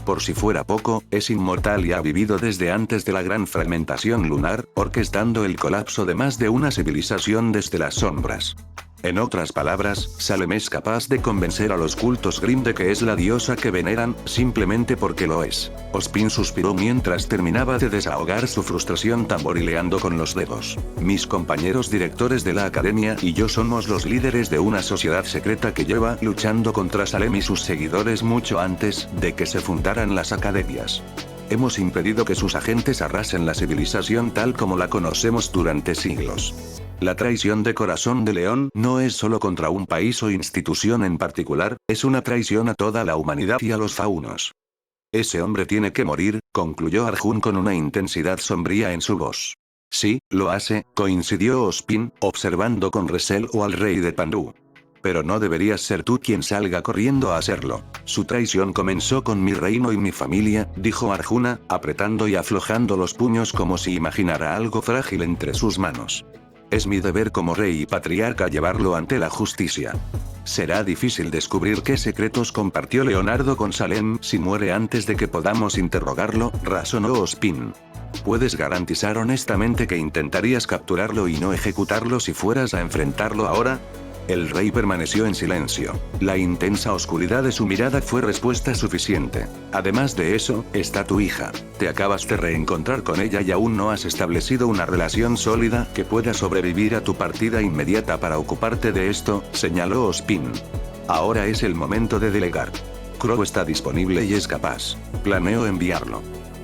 Por si fuera poco, es inmortal y ha vivido desde antes de la gran fragmentación lunar, orquestando el colapso de más de una civilización desde las sombras. En otras palabras, Salem es capaz de convencer a los cultos Grimm de que es la diosa que veneran, simplemente porque lo es. Ozpin suspiró mientras terminaba de desahogar su frustración tamborileando con los dedos. Mis compañeros directores de la academia y yo somos los líderes de una sociedad secreta que lleva luchando contra Salem y sus seguidores mucho antes de que se fundaran las academias. Hemos impedido que sus agentes arrasen la civilización tal como la conocemos durante siglos. La traición de Corazón de León no es solo contra un país o institución en particular, es una traición a toda la humanidad y a los faunos. Ese hombre tiene que morir, concluyó Arjun con una intensidad sombría en su voz. Sí, lo hace, coincidió Ozpin, observando con recelo al rey de Pandú. Pero no deberías ser tú quien salga corriendo a hacerlo. Su traición comenzó con mi reino y mi familia, dijo Arjuna, apretando y aflojando los puños como si imaginara algo frágil entre sus manos. Es mi deber como rey y patriarca llevarlo ante la justicia. Será difícil descubrir qué secretos compartió Leonardo con Salem si muere antes de que podamos interrogarlo, razonó Ozpin. ¿Puedes garantizar honestamente que intentarías capturarlo y no ejecutarlo si fueras a enfrentarlo ahora? El rey permaneció en silencio. La intensa oscuridad de su mirada fue respuesta suficiente. Además de eso, está tu hija. Te acabas de reencontrar con ella y aún no has establecido una relación sólida que pueda sobrevivir a tu partida inmediata para ocuparte de esto, señaló Ozpin. Ahora es el momento de delegar. Crow está disponible y es capaz. Planeo enviarlo.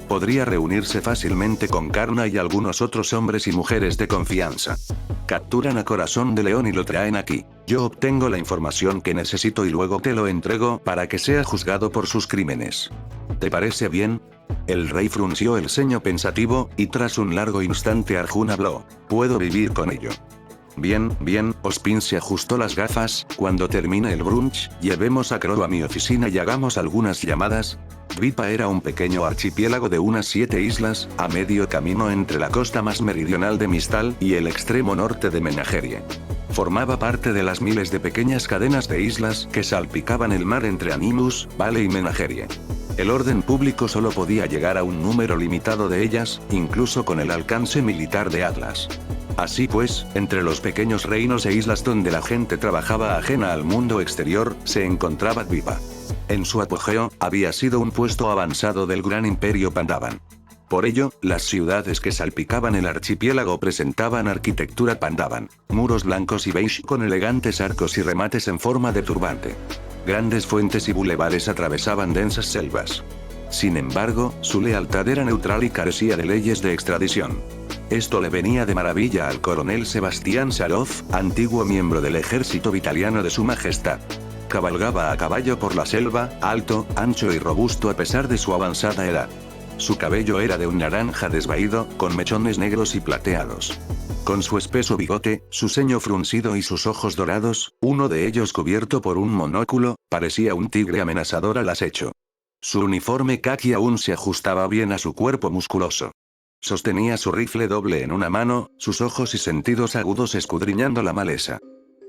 Podría reunirse fácilmente con Karna y algunos otros hombres y mujeres de confianza. Capturan a Corazón de León y lo traen aquí. Yo obtengo la información que necesito y luego te lo entrego para que sea juzgado por sus crímenes. ¿Te parece bien? El rey frunció el ceño pensativo, y tras un largo instante Arjun habló. Puedo vivir con ello. Bien, Ozpin se ajustó las gafas. Cuando termine el brunch, llevemos a Crow a mi oficina y hagamos algunas llamadas. Dwipa era un pequeño archipiélago de unas 7 islas, a medio camino entre la costa más meridional de Mistal y el extremo norte de Menagerie. Formaba parte de las miles de pequeñas cadenas de islas que salpicaban el mar entre Animus, Vale y Menagerie. El orden público solo podía llegar a un número limitado de ellas, incluso con el alcance militar de Atlas. Así pues, entre los pequeños reinos e islas donde la gente trabajaba ajena al mundo exterior, se encontraba Dwipa. En su apogeo, había sido un puesto avanzado del gran imperio Pandavan. Por ello, las ciudades que salpicaban el archipiélago presentaban arquitectura Pandavan, muros blancos y beige con elegantes arcos y remates en forma de turbante. Grandes fuentes y bulevares atravesaban densas selvas. Sin embargo, su lealtad era neutral y carecía de leyes de extradición. Esto le venía de maravilla al coronel Sebastián Sarov, antiguo miembro del ejército vitaliano de su majestad. Cabalgaba a caballo por la selva, alto, ancho y robusto a pesar de su avanzada edad. Su cabello era de un naranja desvaído, con mechones negros y plateados. Con su espeso bigote, su ceño fruncido y sus ojos dorados, uno de ellos cubierto por un monóculo, parecía un tigre amenazador al acecho. Su uniforme caqui aún se ajustaba bien a su cuerpo musculoso. Sostenía su rifle doble en una mano, sus ojos y sentidos agudos escudriñando la maleza.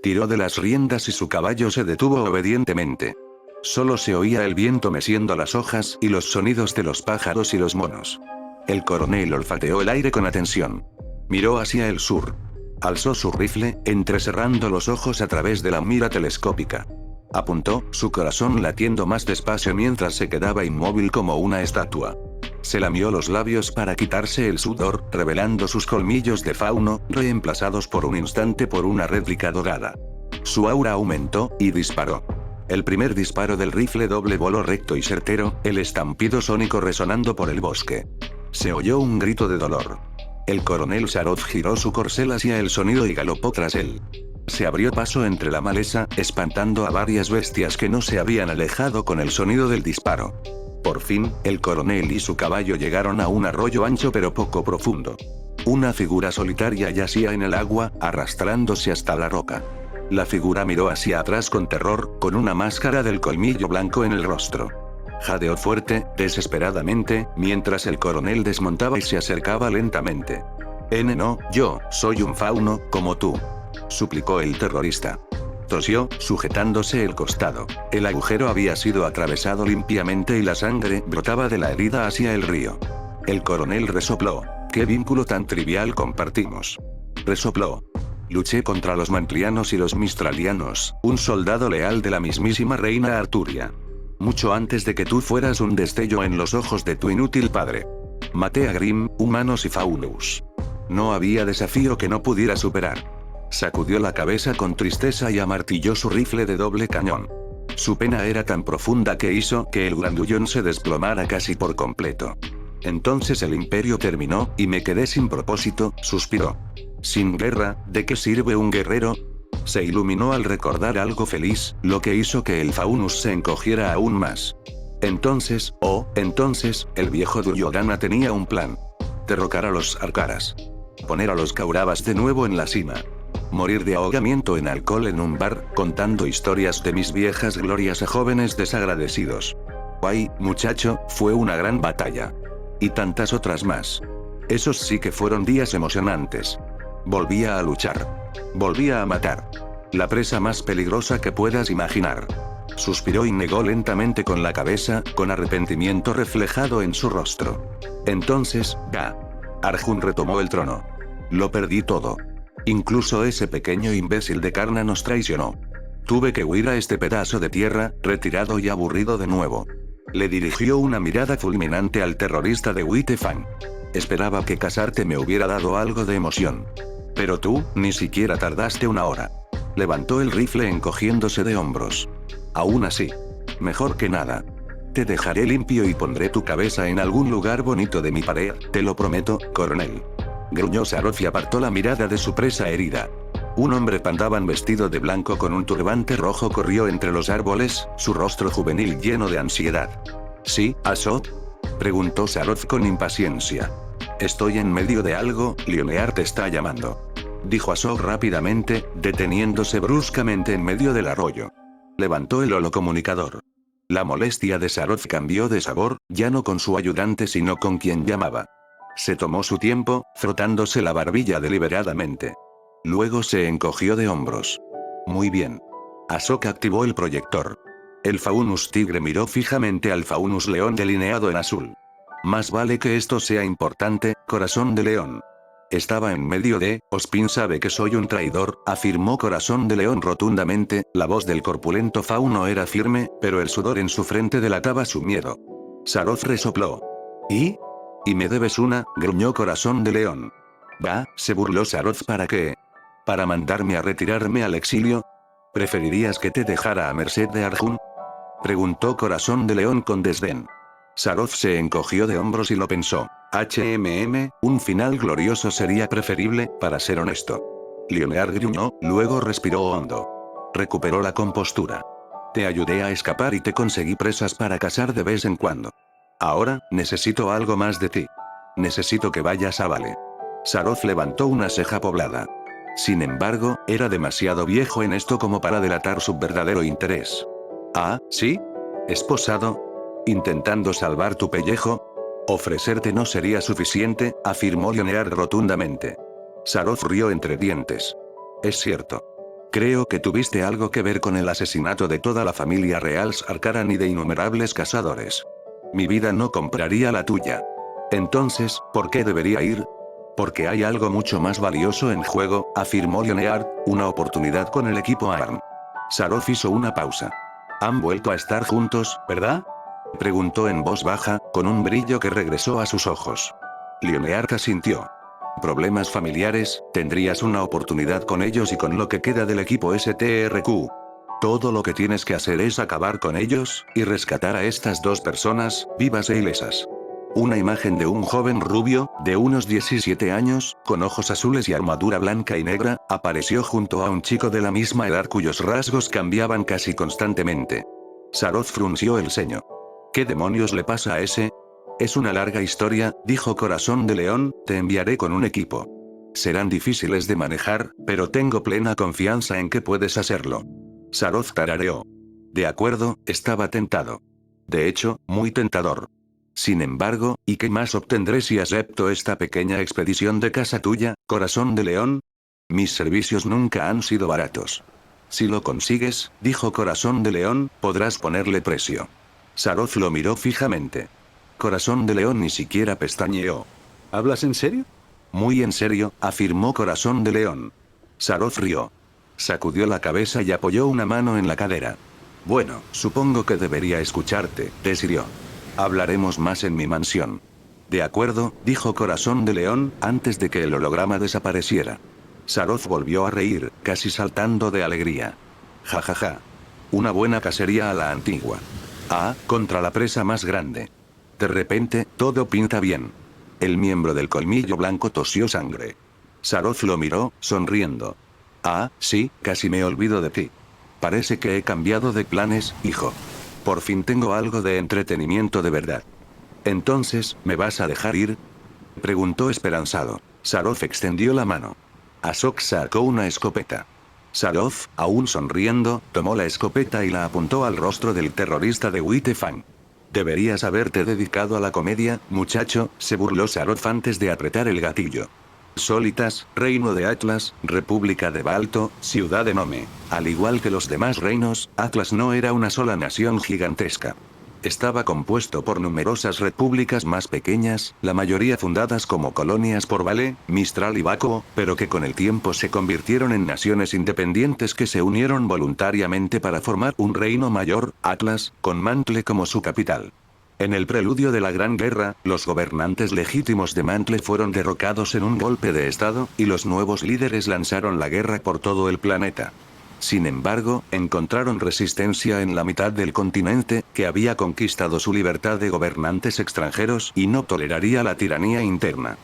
Tiró de las riendas y su caballo se detuvo obedientemente. Solo se oía el viento meciendo las hojas y los sonidos de los pájaros y los monos. El coronel olfateó el aire con atención. Miró hacia el sur. Alzó su rifle, entrecerrando los ojos a través de la mira telescópica. Apuntó, su corazón latiendo más despacio mientras se quedaba inmóvil como una estatua. Se lamió los labios para quitarse el sudor, revelando sus colmillos de fauno, reemplazados por un instante por una réplica dorada. Su aura aumentó, y disparó. El primer disparo del rifle doble voló recto y certero, el estampido sónico resonando por el bosque. Se oyó un grito de dolor. El coronel Sarov giró su corcel hacia el sonido y galopó tras él. se abrió paso entre la maleza, espantando a varias bestias que no se habían alejado con el sonido del disparo. Por fin, el coronel y su caballo llegaron a un arroyo ancho pero poco profundo. Una figura solitaria yacía en el agua, arrastrándose hasta la roca. La figura miró hacia atrás con terror, con una máscara del colmillo blanco en el rostro. Jadeó fuerte, desesperadamente, mientras el coronel desmontaba y se acercaba lentamente. No, yo soy un fauno, como tú, suplicó el terrorista. Tosió, sujetándose el costado. El agujero había sido atravesado limpiamente y la sangre brotaba de la herida hacia el río. El coronel resopló. ¿Qué vínculo tan trivial compartimos? Resopló. Luché contra los mantrianos y los mistralianos, un soldado leal de la mismísima reina Arturia. Mucho antes de que tú fueras un destello en los ojos de tu inútil padre. Maté a Grimm, humanos y faunos. No había desafío que no pudiera superar. Sacudió la cabeza con tristeza y amartilló su rifle de doble cañón. Su pena era tan profunda que hizo que el grandullón se desplomara casi por completo. Entonces el imperio terminó, y me quedé sin propósito, suspiró. Sin guerra, ¿de qué sirve un guerrero? Se iluminó al recordar algo feliz, lo que hizo que el Faunus se encogiera aún más. Entonces, el viejo Duryodhana tenía un plan. Derrocar a los Arkaras. Poner a los Kauravas de nuevo en la cima. Morir de ahogamiento en alcohol en un bar, contando historias de mis viejas glorias a jóvenes desagradecidos. Ay, muchacho, fue una gran batalla. Y tantas otras más. Esos sí que fueron días emocionantes. Volvía a luchar. Volvía a matar. La presa más peligrosa que puedas imaginar. Suspiró y negó lentamente con la cabeza, con arrepentimiento reflejado en su rostro. Entonces, Arjun retomó el trono. Lo perdí todo. Incluso ese pequeño imbécil de Karna nos traicionó. Tuve que huir a este pedazo de tierra, retirado y aburrido de nuevo. Le dirigió una mirada fulminante al terrorista de Wittefang. Esperaba que casarte me hubiera dado algo de emoción. Pero tú, ni siquiera tardaste una hora. Levantó el rifle encogiéndose de hombros. Aún así. Mejor que nada. Te dejaré limpio y pondré tu cabeza en algún lugar bonito de mi pared, te lo prometo, coronel. Gruñó Sarov y apartó la mirada de su presa herida. Un hombre pandaban vestido de blanco con un turbante rojo corrió entre los árboles, su rostro juvenil lleno de ansiedad. ¿Sí, Asok? Preguntó Sarov con impaciencia. Estoy en medio de algo, Lionear te está llamando. Dijo Asok rápidamente, deteniéndose bruscamente en medio del arroyo. Levantó el holocomunicador. La molestia de Sarov cambió de sabor, ya no con su ayudante sino con quien llamaba. Se tomó su tiempo, frotándose la barbilla deliberadamente. Luego se encogió de hombros. Muy bien. Asok activó el proyector. El Faunus tigre miró fijamente al Faunus león delineado en azul. Más vale que esto sea importante, corazón de león. Estaba en medio de, Ospin sabe que soy un traidor, afirmó Corazón de León rotundamente, la voz del corpulento fauno era firme, pero el sudor en su frente delataba su miedo. Sarov resopló. ¿Y? Y me debes una, gruñó Corazón de León. Se burló Sarov, ¿para qué? ¿Para mandarme a retirarme al exilio? ¿Preferirías que te dejara a merced de Arjun? Preguntó Corazón de León con desdén. Sarov se encogió de hombros y lo pensó. Un final glorioso sería preferible, para ser honesto. Lionear gruñó, luego respiró hondo. Recuperó la compostura. Te ayudé a escapar y te conseguí presas para cazar de vez en cuando. Ahora, necesito algo más de ti. Necesito que vayas a Vale. Sarov levantó una ceja poblada. Sin embargo, era demasiado viejo en esto como para delatar su verdadero interés. ¿Sí? ¿Esposado? ¿Intentando salvar tu pellejo? Ofrecerte no sería suficiente, afirmó Lionear rotundamente. Sarov rió entre dientes. Es cierto. Creo que tuviste algo que ver con el asesinato de toda la familia real Sarkaran y de innumerables cazadores. Mi vida no compraría la tuya. Entonces, ¿por qué debería ir? Porque hay algo mucho más valioso en juego, afirmó Lionear, una oportunidad con el equipo ARM. Sarov hizo una pausa. Han vuelto a estar juntos, ¿verdad? Preguntó en voz baja, con un brillo que regresó a sus ojos. Lionear asintió. ¿Problemas familiares? Tendrías una oportunidad con ellos y con lo que queda del equipo STRQ. Todo lo que tienes que hacer es acabar con ellos, y rescatar a estas dos personas, vivas e ilesas. Una imagen de un joven rubio, de unos 17 años, con ojos azules y armadura blanca y negra, apareció junto a un chico de la misma edad cuyos rasgos cambiaban casi constantemente. Saroz frunció el ceño. ¿Qué demonios le pasa a ese? Es una larga historia, dijo Corazón de León, te enviaré con un equipo. Serán difíciles de manejar, pero tengo plena confianza en que puedes hacerlo. Saroz tarareó. De acuerdo, estaba tentado. De hecho, muy tentador. Sin embargo, ¿y qué más obtendré si acepto esta pequeña expedición de casa tuya, Corazón de León? Mis servicios nunca han sido baratos. Si lo consigues, dijo Corazón de León, podrás ponerle precio. Saroz lo miró fijamente. Corazón de León ni siquiera pestañeó. ¿Hablas en serio? Muy en serio, afirmó Corazón de León. Saroz rió. Sacudió la cabeza y apoyó una mano en la cadera. Bueno, supongo que debería escucharte, desrió. Hablaremos más en mi mansión. De acuerdo, dijo Corazón de León, antes de que el holograma desapareciera. Saroz volvió a reír, casi saltando de alegría. Ja ja ja. Una buena cacería a la antigua. Ah, contra la presa más grande. De repente, todo pinta bien. El miembro del colmillo blanco tosió sangre. Saroz lo miró, sonriendo. Ah, sí, casi me olvido de ti. Parece que he cambiado de planes, hijo. Por fin tengo algo de entretenimiento de verdad. ¿Entonces, me vas a dejar ir? Preguntó esperanzado. Saroz extendió la mano. Asok sacó una escopeta. Saroz, aún sonriendo, tomó la escopeta y la apuntó al rostro del terrorista de Huitefang. Deberías haberte dedicado a la comedia, muchacho, se burló Saroz antes de apretar el gatillo. Solitas, Reino de Atlas, República de Balto, Ciudad de Nome. Al igual que los demás reinos, Atlas no era una sola nación gigantesca. Estaba compuesto por numerosas repúblicas más pequeñas, la mayoría fundadas como colonias por Vale, Mistral y Baco, pero que con el tiempo se convirtieron en naciones independientes que se unieron voluntariamente para formar un reino mayor, Atlas, con Mantle como su capital. En el preludio de la Gran Guerra, los gobernantes legítimos de Mantle fueron derrocados en un golpe de estado, y los nuevos líderes lanzaron la guerra por todo el planeta. Sin embargo, encontraron resistencia en la mitad del continente, que había conquistado su libertad de gobernantes extranjeros y no toleraría la tiranía interna.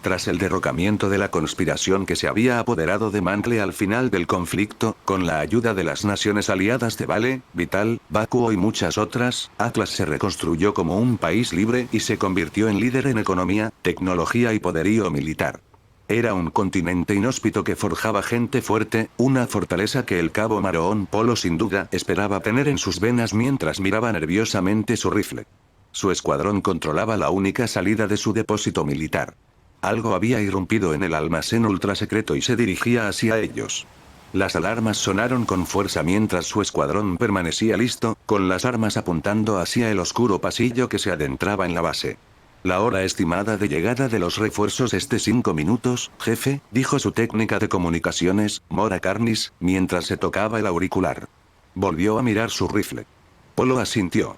Tras el derrocamiento de la conspiración que se había apoderado de Mantle al final del conflicto, con la ayuda de las naciones aliadas de Vale, Vital, Bakuo y muchas otras, Atlas se reconstruyó como un país libre y se convirtió en líder en economía, tecnología y poderío militar. Era un continente inhóspito que forjaba gente fuerte, una fortaleza que el cabo Maroon Polo sin duda esperaba tener en sus venas mientras miraba nerviosamente su rifle. Su escuadrón controlaba la única salida de su depósito militar. Algo había irrumpido en el almacén ultrasecreto y se dirigía hacia ellos. Las alarmas sonaron con fuerza mientras su escuadrón permanecía listo, con las armas apuntando hacia el oscuro pasillo que se adentraba en la base. La hora estimada de llegada de los refuerzos es de 5 minutos, jefe, dijo su técnica de comunicaciones, Mora Carnis, mientras se tocaba el auricular. Volvió a mirar su rifle. Polo asintió.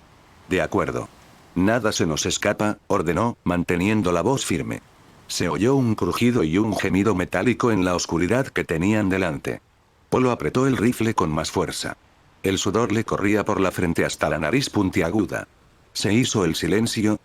De acuerdo. Nada se nos escapa, ordenó, manteniendo la voz firme. Se oyó un crujido y un gemido metálico en la oscuridad que tenían delante. Polo apretó el rifle con más fuerza. El sudor le corría por la frente hasta la nariz puntiaguda. Se hizo el silencio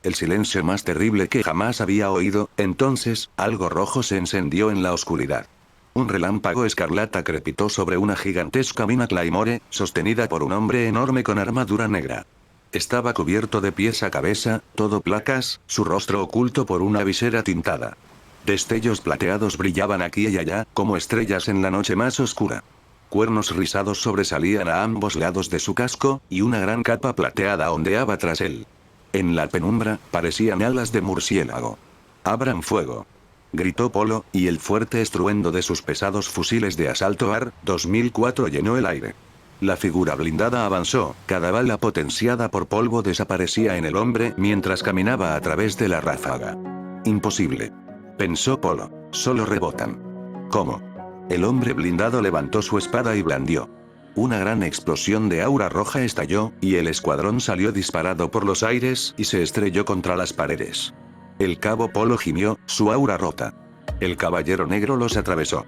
más terrible que jamás había oído, entonces, algo rojo se encendió en la oscuridad. Un relámpago escarlata crepitó sobre una gigantesca mina Claymore, sostenida por un hombre enorme con armadura negra. Estaba cubierto de pies a cabeza, todo placas, su rostro oculto por una visera tintada. Destellos plateados brillaban aquí y allá, como estrellas en la noche más oscura. Cuernos rizados sobresalían a ambos lados de su casco, y una gran capa plateada ondeaba tras él. En la penumbra, parecían alas de murciélago. «¡Abran fuego!», gritó Polo, y el fuerte estruendo de sus pesados fusiles de asalto AR-2004 llenó el aire. La figura blindada avanzó, cada bala potenciada por polvo desaparecía en el hombre mientras caminaba a través de la ráfaga. «Imposible», pensó Polo, «solo rebotan». «¿Cómo?». El hombre blindado levantó su espada y blandió. Una gran explosión de aura roja estalló, y el escuadrón salió disparado por los aires y se estrelló contra las paredes. El cabo Polo gimió, su aura rota. El caballero negro los atravesó.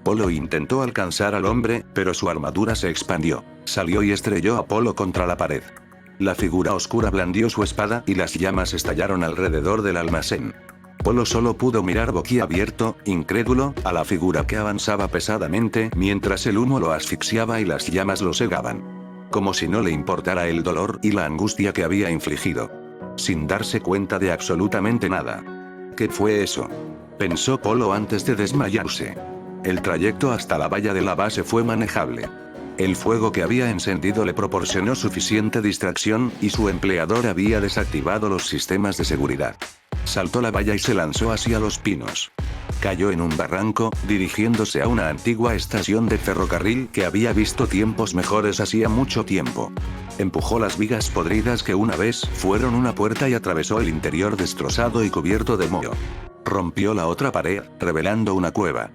Polo intentó alcanzar al hombre, pero su armadura se expandió. Salió y estrelló a Polo contra la pared. La figura oscura blandió su espada y las llamas estallaron alrededor del almacén. Polo solo pudo mirar boquiabierto, incrédulo, a la figura que avanzaba pesadamente mientras el humo lo asfixiaba y las llamas lo cegaban. Como si no le importara el dolor y la angustia que había infligido. Sin darse cuenta de absolutamente nada. ¿Qué fue eso? Pensó Polo antes de desmayarse. El trayecto hasta la valla de la base fue manejable. El fuego que había encendido le proporcionó suficiente distracción, y su empleador había desactivado los sistemas de seguridad. Saltó la valla y se lanzó hacia los pinos. Cayó en un barranco, dirigiéndose a una antigua estación de ferrocarril que había visto tiempos mejores hacía mucho tiempo. Empujó las vigas podridas que una vez fueron una puerta y atravesó el interior destrozado y cubierto de moho. Rompió la otra pared, revelando una cueva.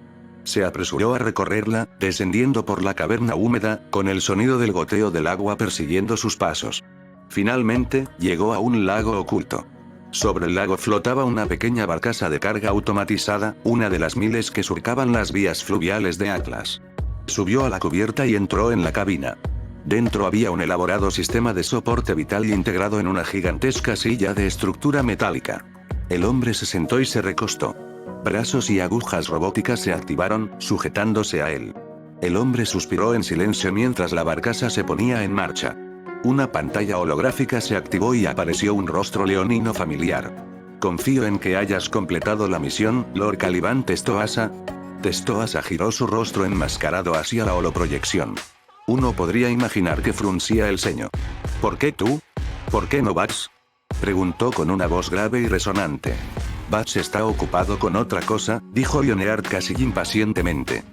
Se apresuró a recorrerla, descendiendo por la caverna húmeda, con el sonido del goteo del agua persiguiendo sus pasos. Finalmente, llegó a un lago oculto. Sobre el lago flotaba una pequeña barcaza de carga automatizada, una de las miles que surcaban las vías fluviales de Atlas. Subió a la cubierta y entró en la cabina. Dentro había un elaborado sistema de soporte vital integrado en una gigantesca silla de estructura metálica. El hombre se sentó y se recostó. Brazos y agujas robóticas se activaron, sujetándose a él. El hombre suspiró en silencio mientras la barcaza se ponía en marcha. Una pantalla holográfica se activó y apareció un rostro leonino familiar. Confío en que hayas completado la misión, Lord Caliban Testoasa. Testoasa giró su rostro enmascarado hacia la holoproyección. Uno podría imaginar que fruncía el ceño. ¿Por qué tú? ¿Por qué no Bats? Preguntó con una voz grave y resonante. Bats está ocupado con otra cosa, dijo Leonard casi impacientemente.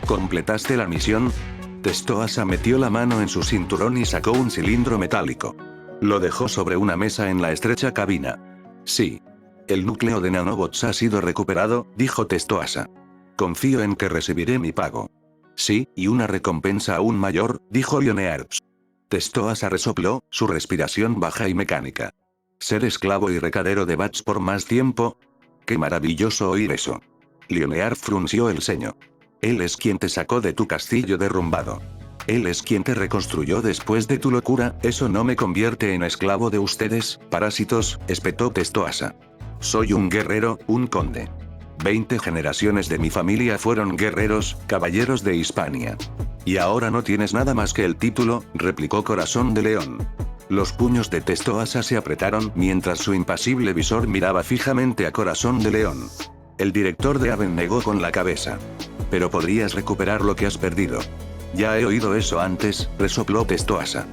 ¿Completaste la misión? Testoasa metió la mano en su cinturón y sacó un cilindro metálico. Lo dejó sobre una mesa en la estrecha cabina. Sí. El núcleo de nanobots ha sido recuperado, dijo Testoasa. Confío en que recibiré mi pago. Sí, y una recompensa aún mayor, dijo Leonard. Testoasa resopló, su respiración baja y mecánica. ¿Ser esclavo y recadero de Bats por más tiempo? ¡Qué maravilloso oír eso! Leonard frunció el ceño. Él es quien te sacó de tu castillo derrumbado. Él es quien te reconstruyó después de tu locura. Eso no me convierte en esclavo de ustedes, parásitos, espetó Testoasa. Soy un guerrero, un conde. 20 generaciones de mi familia fueron guerreros, caballeros de Hispania. Y ahora no tienes nada más que el título, replicó Corazón de León. Los puños de Testoasa se apretaron mientras su impasible visor miraba fijamente a Corazón de León. El director de Aven negó con la cabeza. Pero podrías recuperar lo que has perdido. Ya he oído eso antes, resopló Testoasa.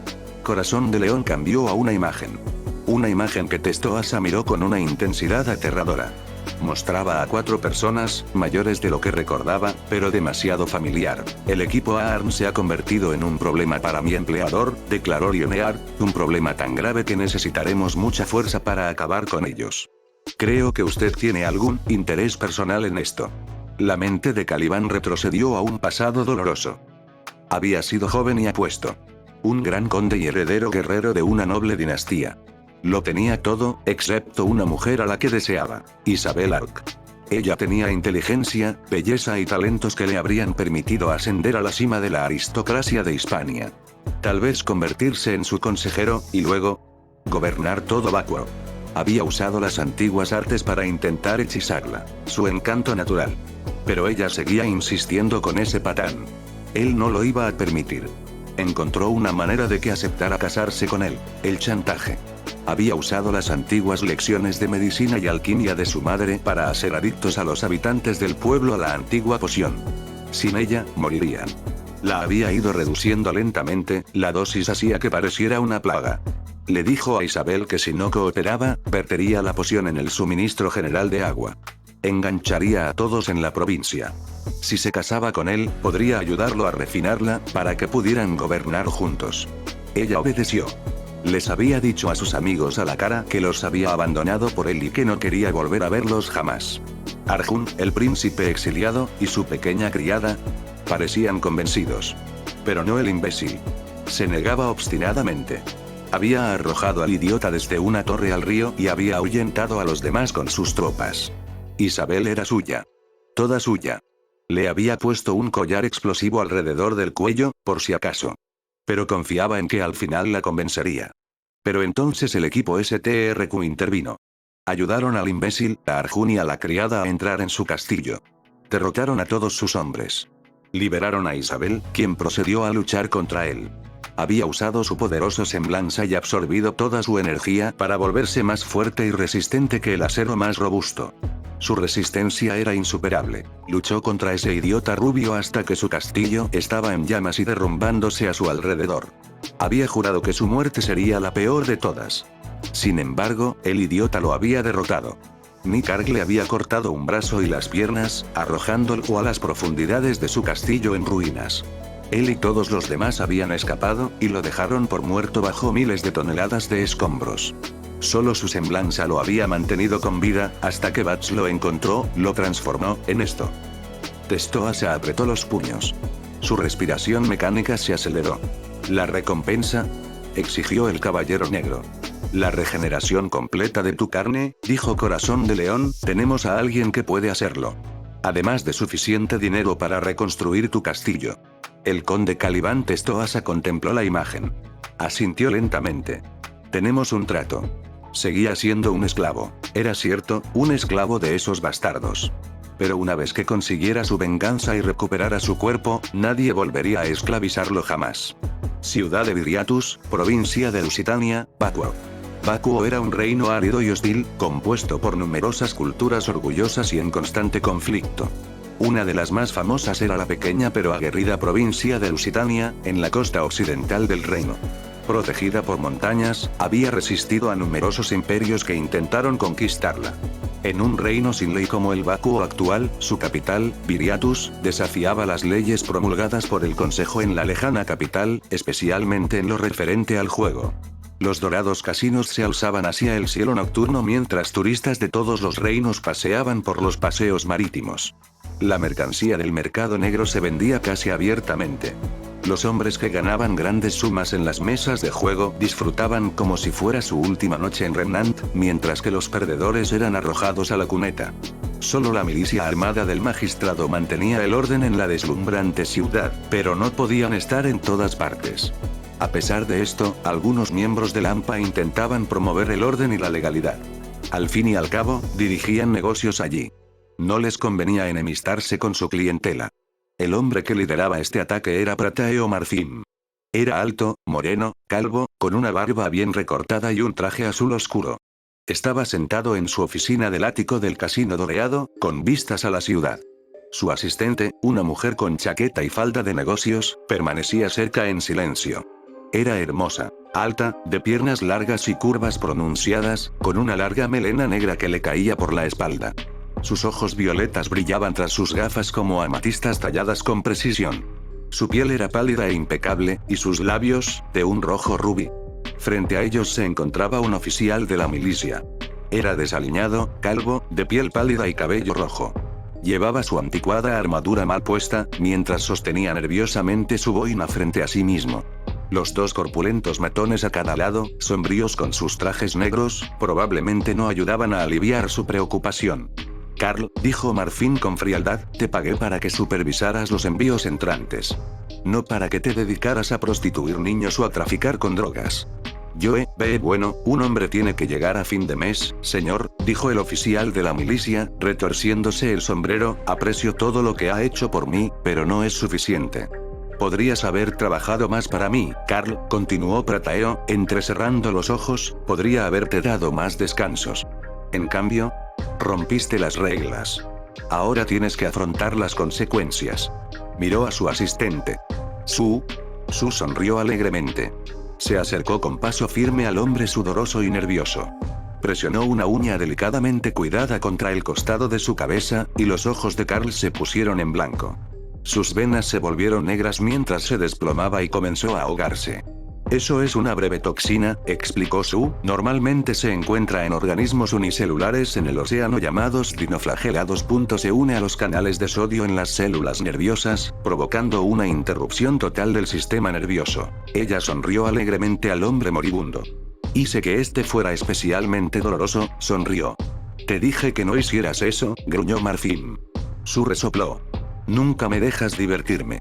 Corazón de León cambió a una imagen. Una imagen que Testoasa miró con una intensidad aterradora. Mostraba a 4 personas, mayores de lo que recordaba, pero demasiado familiar. El equipo ARM se ha convertido en un problema para mi empleador, declaró Leonard, un problema tan grave que necesitaremos mucha fuerza para acabar con ellos. Creo que usted tiene algún interés personal en esto. La mente de Caliban retrocedió a un pasado doloroso. Había sido joven y apuesto. Un gran conde y heredero guerrero de una noble dinastía. Lo tenía todo, excepto una mujer a la que deseaba, Isabel Ark. Ella tenía inteligencia, belleza y talentos que le habrían permitido ascender a la cima de la aristocracia de Hispania. Tal vez convertirse en su consejero, y luego gobernar todo Vacuo. Había usado las antiguas artes para intentar hechizarla, su encanto natural. Pero ella seguía insistiendo con ese patán. Él no lo iba a permitir. Encontró una manera de que aceptara casarse con él, el chantaje. Había usado las antiguas lecciones de medicina y alquimia de su madre para hacer adictos a los habitantes del pueblo a la antigua poción. Sin ella, morirían. La había ido reduciendo lentamente, la dosis hacía que pareciera una plaga. Le dijo a Isabel que si no cooperaba, vertería la poción en el suministro general de agua. Engancharía a todos en la provincia. Si se casaba con él, podría ayudarlo a refinarla, para que pudieran gobernar juntos. Ella obedeció. Les había dicho a sus amigos a la cara que los había abandonado por él y que no quería volver a verlos jamás. Arjun, el príncipe exiliado, y su pequeña criada, parecían convencidos. Pero no el imbécil. Se negaba obstinadamente. Había arrojado al idiota desde una torre al río y había ahuyentado a los demás con sus tropas. Isabel era suya. Toda suya. Le había puesto un collar explosivo alrededor del cuello, por si acaso. Pero confiaba en que al final la convencería. Pero entonces el equipo STRQ intervino. Ayudaron al imbécil, a Arjun y a la criada a entrar en su castillo. Derrotaron a todos sus hombres. Liberaron a Isabel, quien procedió a luchar contra él. Había usado su poderoso semblanza y absorbido toda su energía para volverse más fuerte y resistente que el acero más robusto. Su resistencia era insuperable. Luchó contra ese idiota rubio hasta que su castillo estaba en llamas y derrumbándose a su alrededor. Había jurado que su muerte sería la peor de todas. Sin embargo, el idiota lo había derrotado. Nick le había cortado un brazo y las piernas, arrojándolo a las profundidades de su castillo en ruinas. Él y todos los demás habían escapado, y lo dejaron por muerto bajo miles de toneladas de escombros. Solo su semblanza lo había mantenido con vida, hasta que Bats lo encontró, lo transformó en esto. Testoa apretó los puños. Su respiración mecánica se aceleró. ¿La recompensa?, exigió el caballero negro. La regeneración completa de tu carne, dijo Corazón de León, tenemos a alguien que puede hacerlo. Además de suficiente dinero para reconstruir tu castillo. El conde Caliban Testoasa contempló la imagen. Asintió lentamente. Tenemos un trato. Seguía siendo un esclavo. Era cierto, un esclavo de esos bastardos. Pero una vez que consiguiera su venganza y recuperara su cuerpo, nadie volvería a esclavizarlo jamás. Ciudad de Viriatus, provincia de Lusitania, Vacuo. Vacuo era un reino árido y hostil, compuesto por numerosas culturas orgullosas y en constante conflicto. Una de las más famosas era la pequeña pero aguerrida provincia de Lusitania, en la costa occidental del reino. Protegida por montañas, había resistido a numerosos imperios que intentaron conquistarla. En un reino sin ley como el Vacuo actual, su capital, Viriatus, desafiaba las leyes promulgadas por el Consejo en la lejana capital, especialmente en lo referente al juego. Los dorados casinos se alzaban hacia el cielo nocturno mientras turistas de todos los reinos paseaban por los paseos marítimos. La mercancía del mercado negro se vendía casi abiertamente. Los hombres que ganaban grandes sumas en las mesas de juego disfrutaban como si fuera su última noche en Remnant, mientras que los perdedores eran arrojados a la cuneta. Solo la milicia armada del magistrado mantenía el orden en la deslumbrante ciudad, pero no podían estar en todas partes. A pesar de esto, algunos miembros del AMPA intentaban promover el orden y la legalidad. Al fin y al cabo, dirigían negocios allí. No les convenía enemistarse con su clientela. El hombre que lideraba este ataque era Prataeo Marfim. Era alto, moreno, calvo, con una barba bien recortada y un traje azul oscuro. Estaba sentado en su oficina del ático del casino doreado, con vistas a la ciudad. Su asistente, una mujer con chaqueta y falda de negocios, permanecía cerca en silencio. Era hermosa, alta, de piernas largas y curvas pronunciadas, con una larga melena negra que le caía por la espalda. Sus ojos violetas brillaban tras sus gafas como amatistas talladas con precisión. Su piel era pálida e impecable, y sus labios, de un rojo rubí. Frente a ellos se encontraba un oficial de la milicia. Era desaliñado, calvo, de piel pálida y cabello rojo. Llevaba su anticuada armadura mal puesta, mientras sostenía nerviosamente su boina frente a sí mismo. Los dos corpulentos matones a cada lado, sombríos con sus trajes negros, probablemente no ayudaban a aliviar su preocupación. Carl, dijo Marfim con frialdad, te pagué para que supervisaras los envíos entrantes. No para que te dedicaras a prostituir niños o a traficar con drogas. Bueno, un hombre tiene que llegar a fin de mes, señor, dijo el oficial de la milicia, retorciéndose el sombrero, aprecio todo lo que ha hecho por mí, pero no es suficiente. Podrías haber trabajado más para mí, Carl, continuó Prataeo, entrecerrando los ojos, podría haberte dado más descansos. En cambio, rompiste las reglas. Ahora tienes que afrontar las consecuencias. Miró a su asistente. Su sonrió alegremente. Se acercó con paso firme al hombre sudoroso y nervioso. Presionó una uña delicadamente cuidada contra el costado de su cabeza, y los ojos de Carl se pusieron en blanco. Sus venas se volvieron negras mientras se desplomaba y comenzó a ahogarse. Eso es una breve toxina, explicó Su, normalmente se encuentra en organismos unicelulares en el océano llamados dinoflagelados. Se une a los canales de sodio en las células nerviosas, provocando una interrupción total del sistema nervioso. Ella sonrió alegremente al hombre moribundo. Hice que este fuera especialmente doloroso, sonrió. Te dije que no hicieras eso, gruñó Marfim. Su resopló. Nunca me dejas divertirme.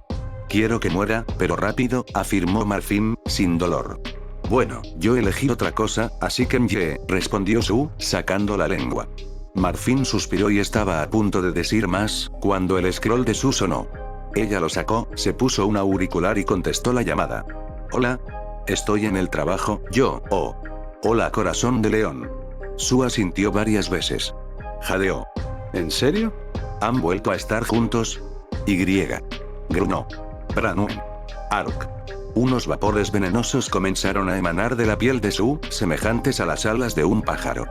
Quiero que muera, pero rápido, afirmó Marfim, sin dolor. Bueno, yo elegí otra cosa, así que Nye, respondió Su, sacando la lengua. Marfin suspiró y estaba a punto de decir más, cuando el scroll de Su sonó. Ella lo sacó, se puso un auricular y contestó la llamada. Hola. Estoy en el trabajo, yo, oh. Hola corazón de león. Su asintió varias veces. Jadeó. ¿En serio? ¿Han vuelto a estar juntos? Y. Grunó. Branuen. Aruk. Unos vapores venenosos comenzaron a emanar de la piel de Su, semejantes a las alas de un pájaro.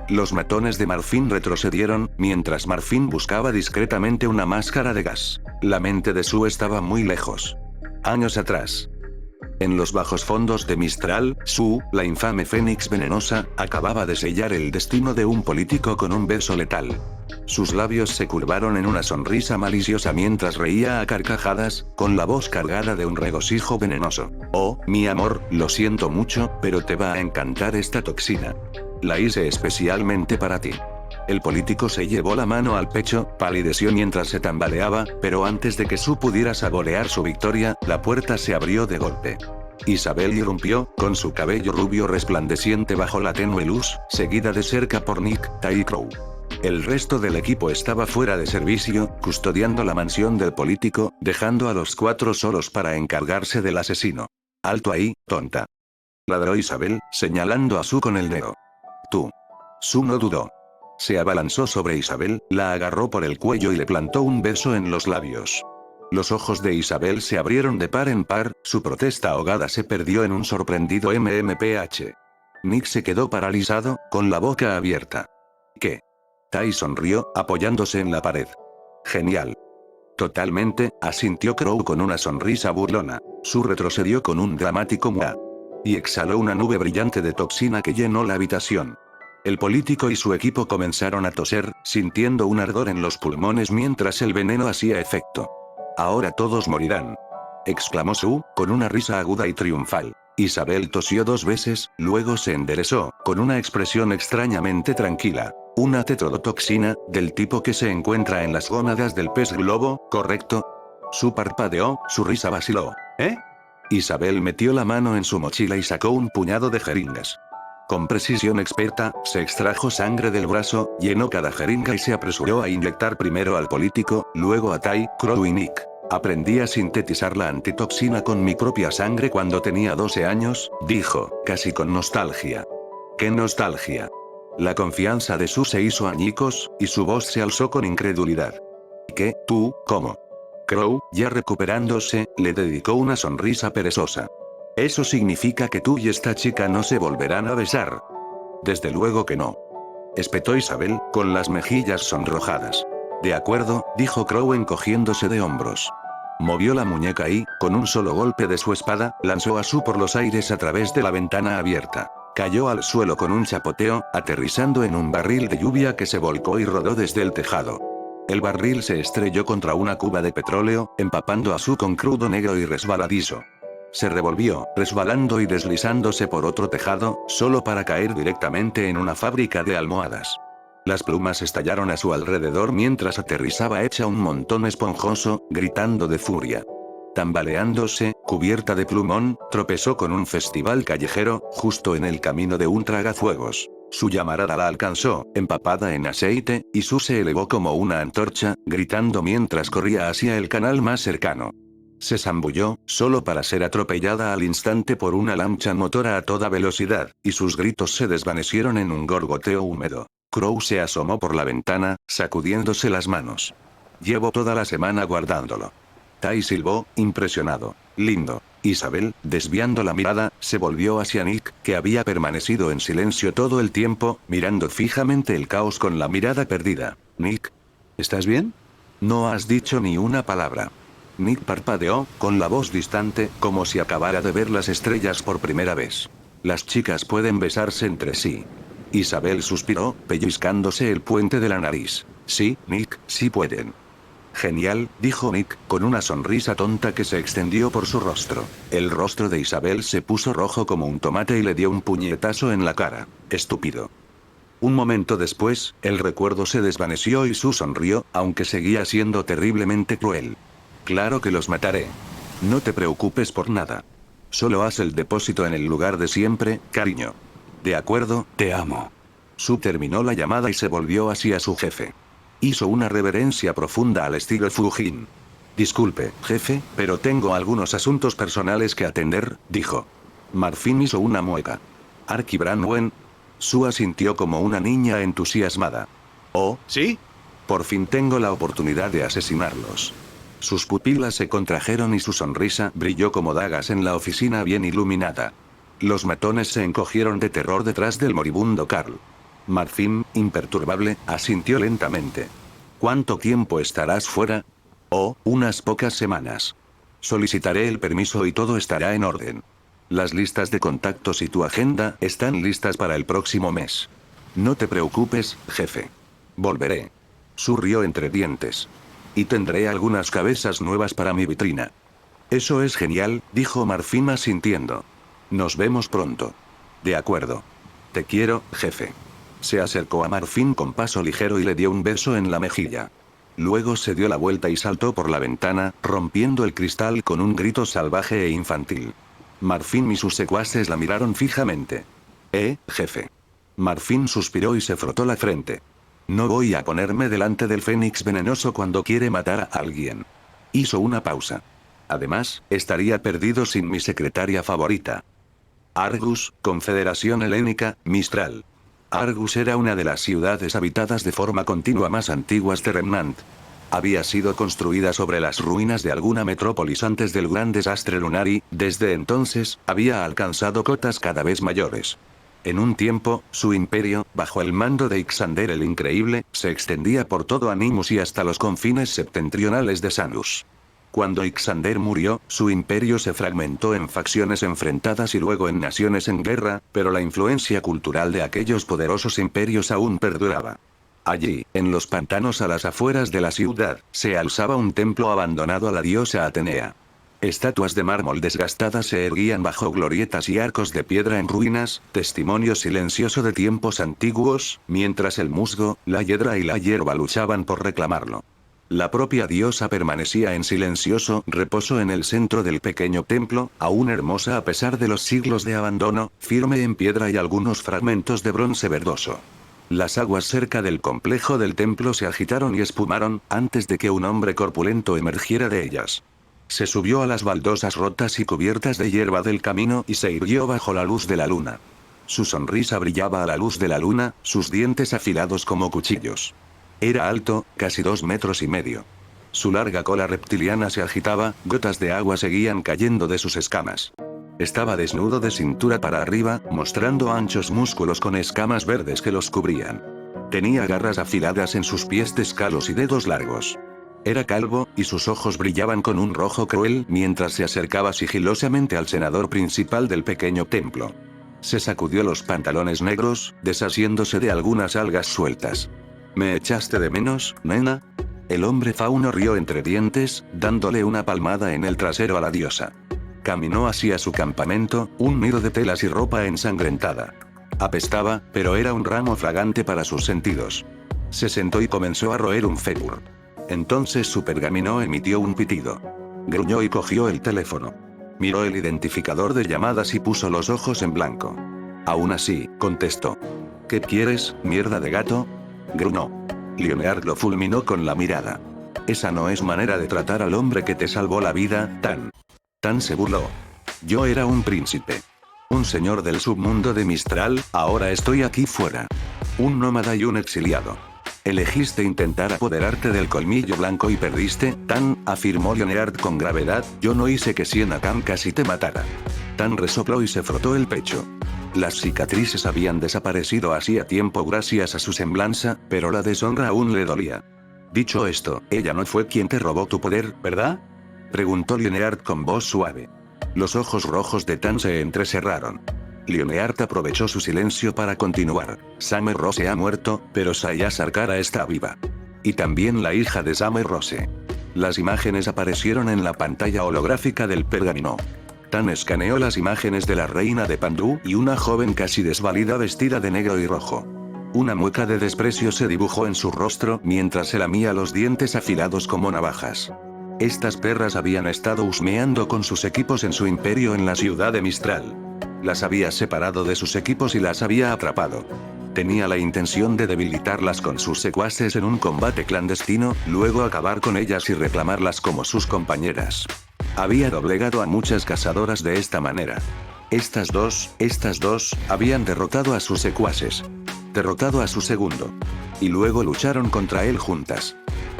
Los matones de Marfin retrocedieron, mientras Marfin buscaba discretamente una máscara de gas. La mente de Su estaba muy lejos. Años atrás. En los bajos fondos de Mistral, Su, la infame fénix venenosa, acababa de sellar el destino de un político con un beso letal. Sus labios se curvaron en una sonrisa maliciosa mientras reía a carcajadas, con la voz cargada de un regocijo venenoso. Oh, mi amor, lo siento mucho, pero te va a encantar esta toxina. La hice especialmente para ti. El político se llevó la mano al pecho, palideció mientras se tambaleaba, pero antes de que Su pudiera saborear su victoria, la puerta se abrió de golpe. Isabel irrumpió, con su cabello rubio resplandeciente bajo la tenue luz, seguida de cerca por Nick, Tai y Crow. El resto del equipo estaba fuera de servicio, custodiando la mansión del político, dejando a los 4 solos para encargarse del asesino. Alto ahí, tonta. Ladró Isabel, señalando a Su con el dedo. Tú. Su no dudó. Se abalanzó sobre Isabel, la agarró por el cuello y le plantó un beso en los labios. Los ojos de Isabel se abrieron de par en par, su protesta ahogada se perdió en un sorprendido MMPH. Nick se quedó paralizado, con la boca abierta. ¿Qué? Tai sonrió, apoyándose en la pared. Genial. Totalmente, asintió Crow con una sonrisa burlona. Su retrocedió con un dramático muah. Y exhaló una nube brillante de toxina que llenó la habitación. El político y su equipo comenzaron a toser, sintiendo un ardor en los pulmones mientras el veneno hacía efecto. Ahora todos morirán. Exclamó Su, con una risa aguda y triunfal. Isabel tosió 2 veces, luego se enderezó, con una expresión extrañamente tranquila. Una tetrodotoxina, del tipo que se encuentra en las gónadas del pez globo, ¿correcto? Su parpadeó, su risa vaciló. ¿Eh? Isabel metió la mano en su mochila y sacó un puñado de jeringas. Con precisión experta, se extrajo sangre del brazo, llenó cada jeringa y se apresuró a inyectar primero al político, luego a Tai, Crow y Nick. Aprendí a sintetizar la antitoxina con mi propia sangre cuando tenía 12 años, dijo, casi con nostalgia. ¡Qué nostalgia! La confianza de Su se hizo añicos, y su voz se alzó con incredulidad. ¿Qué, tú, cómo? Crow, ya recuperándose, le dedicó una sonrisa perezosa. ¿Eso significa que tú y esta chica no se volverán a besar? Desde luego que no. Espetó Isabel, con las mejillas sonrojadas. De acuerdo, dijo Crow encogiéndose de hombros. Movió la muñeca y, con un solo golpe de su espada, lanzó a Su por los aires a través de la ventana abierta. Cayó al suelo con un chapoteo, aterrizando en un barril de lluvia que se volcó y rodó desde el tejado. El barril se estrelló contra una cuba de petróleo, empapando a Su con crudo negro y resbaladizo. Se revolvió, resbalando y deslizándose por otro tejado, solo para caer directamente en una fábrica de almohadas. Las plumas estallaron a su alrededor mientras aterrizaba hecha un montón esponjoso, gritando de furia. Tambaleándose, cubierta de plumón, tropezó con un festival callejero, justo en el camino de un tragafuegos. Su llamarada la alcanzó, empapada en aceite, y Su se elevó como una antorcha, gritando mientras corría hacia el canal más cercano. Se zambulló, solo para ser atropellada al instante por una lancha motora a toda velocidad, y sus gritos se desvanecieron en un gorgoteo húmedo. Crow se asomó por la ventana, sacudiéndose las manos. Llevo toda la semana guardándolo. Tai silbó, impresionado. Lindo. Isabel, desviando la mirada, se volvió hacia Nick, que había permanecido en silencio todo el tiempo, mirando fijamente el caos con la mirada perdida. Nick. ¿Estás bien? No has dicho ni una palabra. Nick parpadeó, con la voz distante, como si acabara de ver las estrellas por primera vez. Las chicas pueden besarse entre sí. Isabel suspiró, pellizcándose el puente de la nariz. Sí, Nick, sí pueden. Genial, dijo Nick, con una sonrisa tonta que se extendió por su rostro. El rostro de Isabel se puso rojo como un tomate y le dio un puñetazo en la cara. Estúpido. Un momento después, el recuerdo se desvaneció y Su sonrió, aunque seguía siendo terriblemente cruel. Claro que los mataré. No te preocupes por nada. Solo haz el depósito en el lugar de siempre, cariño. De acuerdo. Te amo. Su terminó la llamada y se volvió hacia su jefe. Hizo una reverencia profunda al estilo Fujin. Disculpe, jefe, pero tengo algunos asuntos personales que atender, dijo. Marfin hizo una mueca. Arky Branwen. Su asintió como una niña entusiasmada. Oh, ¿Sí? por fin tengo la oportunidad de asesinarlos. Sus pupilas se contrajeron y su sonrisa brilló como dagas en la oficina bien iluminada. Los matones se encogieron de terror detrás del moribundo Carl. Marfin, imperturbable, asintió lentamente. ¿Cuánto tiempo estarás fuera? Oh, unas pocas semanas. Solicitaré el permiso y todo estará en orden. Las listas de contactos y tu agenda están listas para el próximo mes. No te preocupes, jefe. Volveré. Su rió entre dientes. Y tendré algunas cabezas nuevas para mi vitrina. Eso es genial, dijo Marfin asintiendo. Nos vemos pronto. De acuerdo. Te quiero, jefe. Se acercó a Marfin con paso ligero y le dio un beso en la mejilla. Luego se dio la vuelta y saltó por la ventana, rompiendo el cristal con un grito salvaje e infantil. Marfin y sus secuaces la miraron fijamente. Jefe. Marfin suspiró y se frotó la frente. No voy a ponerme delante del fénix venenoso cuando quiere matar a alguien. Hizo una pausa. Además, estaría perdido sin mi secretaria favorita. Argus, Confederación Helénica, Mistral. Argus era una de las ciudades habitadas de forma continua más antiguas de Remnant. Había sido construida sobre las ruinas de alguna metrópolis antes del gran desastre lunar y, desde entonces, había alcanzado cotas cada vez mayores. En un tiempo, su imperio, bajo el mando de Ixander el Increíble, se extendía por todo Animus y hasta los confines septentrionales de Sanus. Cuando Ixander murió, su imperio se fragmentó en facciones enfrentadas y luego en naciones en guerra, pero la influencia cultural de aquellos poderosos imperios aún perduraba. Allí, en los pantanos a las afueras de la ciudad, se alzaba un templo abandonado a la diosa Atenea. Estatuas de mármol desgastadas se erguían bajo glorietas y arcos de piedra en ruinas, testimonio silencioso de tiempos antiguos, mientras el musgo, la hiedra y la hierba luchaban por reclamarlo. La propia diosa permanecía en silencioso reposo en el centro del pequeño templo, aún hermosa a pesar de los siglos de abandono, firme en piedra y algunos fragmentos de bronce verdoso. Las aguas cerca del complejo del templo se agitaron y espumaron, antes de que un hombre corpulento emergiera de ellas. Se subió a las baldosas rotas y cubiertas de hierba del camino y se irguió bajo la luz de la luna. Su sonrisa brillaba a la luz de la luna, sus dientes afilados como cuchillos. Era alto, casi 2,5 metros. Su larga cola reptiliana se agitaba, gotas de agua seguían cayendo de sus escamas. Estaba desnudo de cintura para arriba, mostrando anchos músculos con escamas verdes que los cubrían. Tenía garras afiladas en sus pies descalzos y dedos largos. Era calvo, y sus ojos brillaban con un rojo cruel mientras se acercaba sigilosamente al senador principal del pequeño templo. Se sacudió los pantalones negros, deshaciéndose de algunas algas sueltas. ¿Me echaste de menos, nena? El hombre fauno rió entre dientes, dándole una palmada en el trasero a la diosa. Caminó hacia su campamento, un nido de telas y ropa ensangrentada. Apestaba, pero era un ramo fragante para sus sentidos. Se sentó y comenzó a roer un fémur. Entonces su pergamino emitió un pitido. Gruñó y cogió el teléfono. Miró el identificador de llamadas y puso los ojos en blanco. Aún así, contestó. ¿Qué quieres, mierda de gato? Gruñó. Leonard lo fulminó con la mirada. Esa no es manera de tratar al hombre que te salvó la vida, Tan se burló. Yo era un príncipe. Un señor del submundo de Mistral, ahora estoy aquí fuera. Un nómada y un exiliado. Elegiste intentar apoderarte del colmillo blanco y perdiste, afirmó Leonard con gravedad, yo no hice que Sienna Khan casi te matara. Tan resopló y se frotó el pecho. Las cicatrices habían desaparecido hacía tiempo gracias a su semblanza, pero la deshonra aún le dolía. Dicho esto, ella no fue quien te robó tu poder, ¿verdad? Preguntó Leonard con voz suave. Los ojos rojos de Tan se entrecerraron. Leonard aprovechó su silencio para continuar. Summer Rose ha muerto, pero Saya Sarkara está viva. Y también la hija de Summer Rose. Las imágenes aparecieron en la pantalla holográfica del pergamino. Tan escaneó las imágenes de la reina de Pandú y una joven casi desvalida vestida de negro y rojo. Una mueca de desprecio se dibujó en su rostro mientras se lamía los dientes afilados como navajas. Estas perras habían estado husmeando con sus equipos en su imperio en la ciudad de Mistral. Las había separado de sus equipos y las había atrapado. Tenía la intención de debilitarlas con sus secuaces en un combate clandestino, luego acabar con ellas y reclamarlas como sus compañeras. Había doblegado a muchas cazadoras de esta manera. Estas dos, habían derrotado a sus secuaces. Derrotado a su segundo. Y luego lucharon contra él juntas.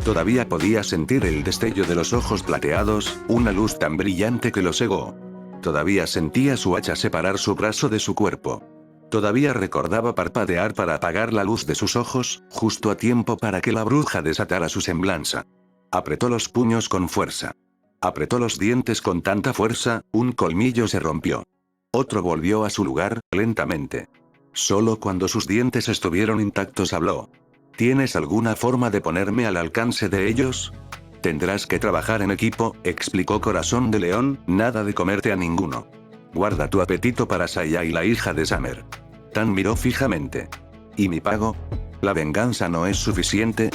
Todavía podía sentir el destello de los ojos plateados, una luz tan brillante que lo cegó. Todavía sentía su hacha separar su brazo de su cuerpo. Todavía recordaba parpadear para apagar la luz de sus ojos, justo a tiempo para que la bruja desatara su semblanza. Apretó los puños con fuerza. Apretó los dientes con tanta fuerza, un colmillo se rompió. Otro volvió a su lugar, lentamente. Solo cuando sus dientes estuvieron intactos habló. ¿Tienes alguna forma de ponerme al alcance de ellos? Tendrás que trabajar en equipo, explicó Corazón de León, nada de comerte a ninguno. Guarda tu apetito para Saya y la hija de Summer. Tan miró fijamente. ¿Y mi pago? ¿La venganza no es suficiente?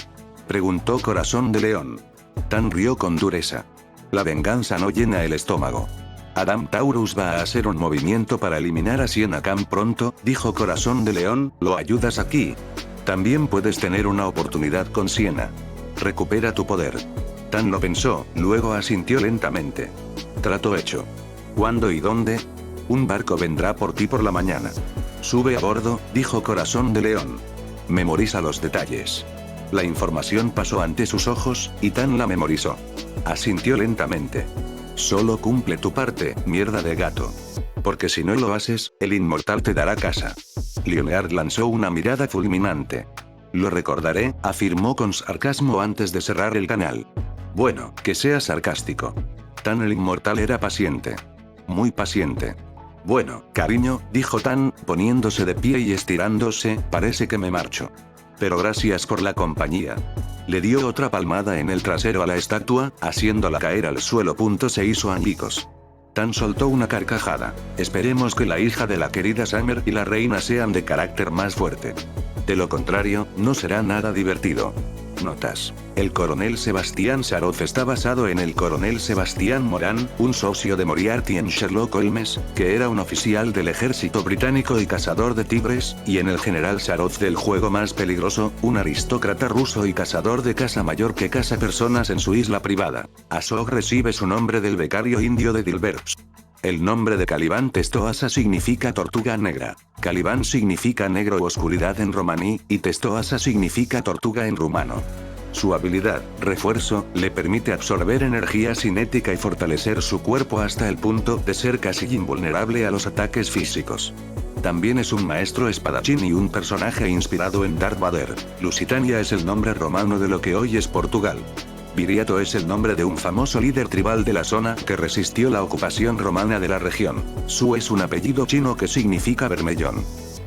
Preguntó Corazón de León. Tan rió con dureza. La venganza no llena el estómago. Adam Taurus va a hacer un movimiento para eliminar a Sienna Khan pronto, dijo Corazón de León, ¿lo ayudas aquí? También puedes tener una oportunidad con Sienna. Recupera tu poder. Tan lo pensó, luego asintió lentamente. Trato hecho. ¿Cuándo y dónde? Un barco vendrá por ti por la mañana. Sube a bordo, dijo Corazón de León. Memoriza los detalles. La información pasó ante sus ojos, y Tan la memorizó. Asintió lentamente. Solo cumple tu parte, mierda de gato. Porque si no lo haces, el inmortal te dará casa. Leonard lanzó una mirada fulminante. Lo recordaré, afirmó con sarcasmo antes de cerrar el canal. Bueno, que sea sarcástico. Tan el inmortal era paciente. Muy paciente. Bueno, cariño, dijo Tan, poniéndose de pie y estirándose, parece que me marcho. Pero gracias por la compañía. Le dio otra palmada en el trasero a la estatua, haciéndola caer al suelo. Se hizo añicos. Tan soltó una carcajada. Esperemos que la hija de la querida Summer y la reina sean de carácter más fuerte. De lo contrario, no será nada divertido. Notas. El coronel Sebastián Saroz está basado en el coronel Sebastián Moran, un socio de Moriarty en Sherlock Holmes, que era un oficial del ejército británico y cazador de tigres, y en el general Saroz del juego más peligroso, un aristócrata ruso y cazador de caza mayor que caza personas en su isla privada. Azog recibe su nombre del becario indio de Dilberts. El nombre de Caliban Testoasa significa tortuga negra. Caliban significa negro o oscuridad en romaní, y Testoasa significa tortuga en rumano. Su habilidad, refuerzo, le permite absorber energía cinética y fortalecer su cuerpo hasta el punto de ser casi invulnerable a los ataques físicos. También es un maestro espadachín y un personaje inspirado en Darth Vader. Lusitania es el nombre romano de lo que hoy es Portugal. Viriato es el nombre de un famoso líder tribal de la zona que resistió la ocupación romana de la región. Su es un apellido chino que significa vermellón.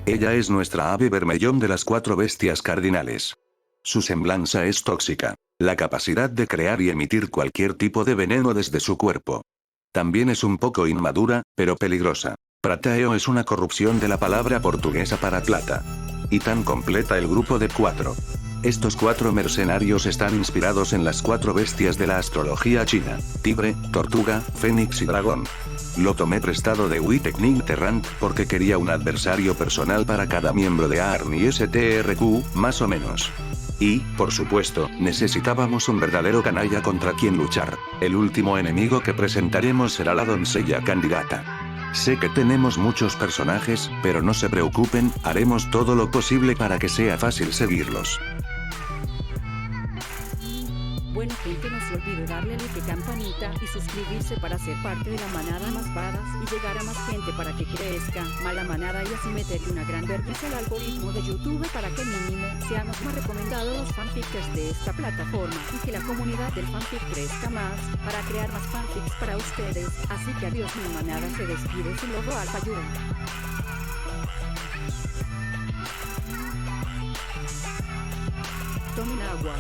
Ella es nuestra ave vermellón de las 4 bestias cardinales. Su semblanza es tóxica. La capacidad de crear y emitir cualquier tipo de veneno desde su cuerpo. También es un poco inmadura, pero peligrosa. Prateo es una corrupción de la palabra portuguesa para plata. Y Tan completa el grupo de 4. Estos 4 mercenarios están inspirados en las 4 bestias de la astrología china: tigre, tortuga, fénix y dragón. Lo tomé prestado de Wittekning Terrant, porque quería un adversario personal para cada miembro de ARN y STRQ, más o menos. Y, por supuesto, necesitábamos un verdadero canalla contra quien luchar. El último enemigo que presentaremos será la doncella candidata. Sé que tenemos muchos personajes, pero no se preocupen, haremos todo lo posible para que sea fácil seguirlos. Bueno gente, no se olvide darle like y campanita y suscribirse para ser parte de la manada más badass y llegar a más gente para que crezca más la manada y así meterle una gran vergüenza al algoritmo de YouTube para que mínimo seamos más recomendados los fanfics de esta plataforma y que la comunidad del fanfic crezca más para crear más fanfics para ustedes. Así que adiós, mi manada se despide su logo Alpha Yura. Tomen agua.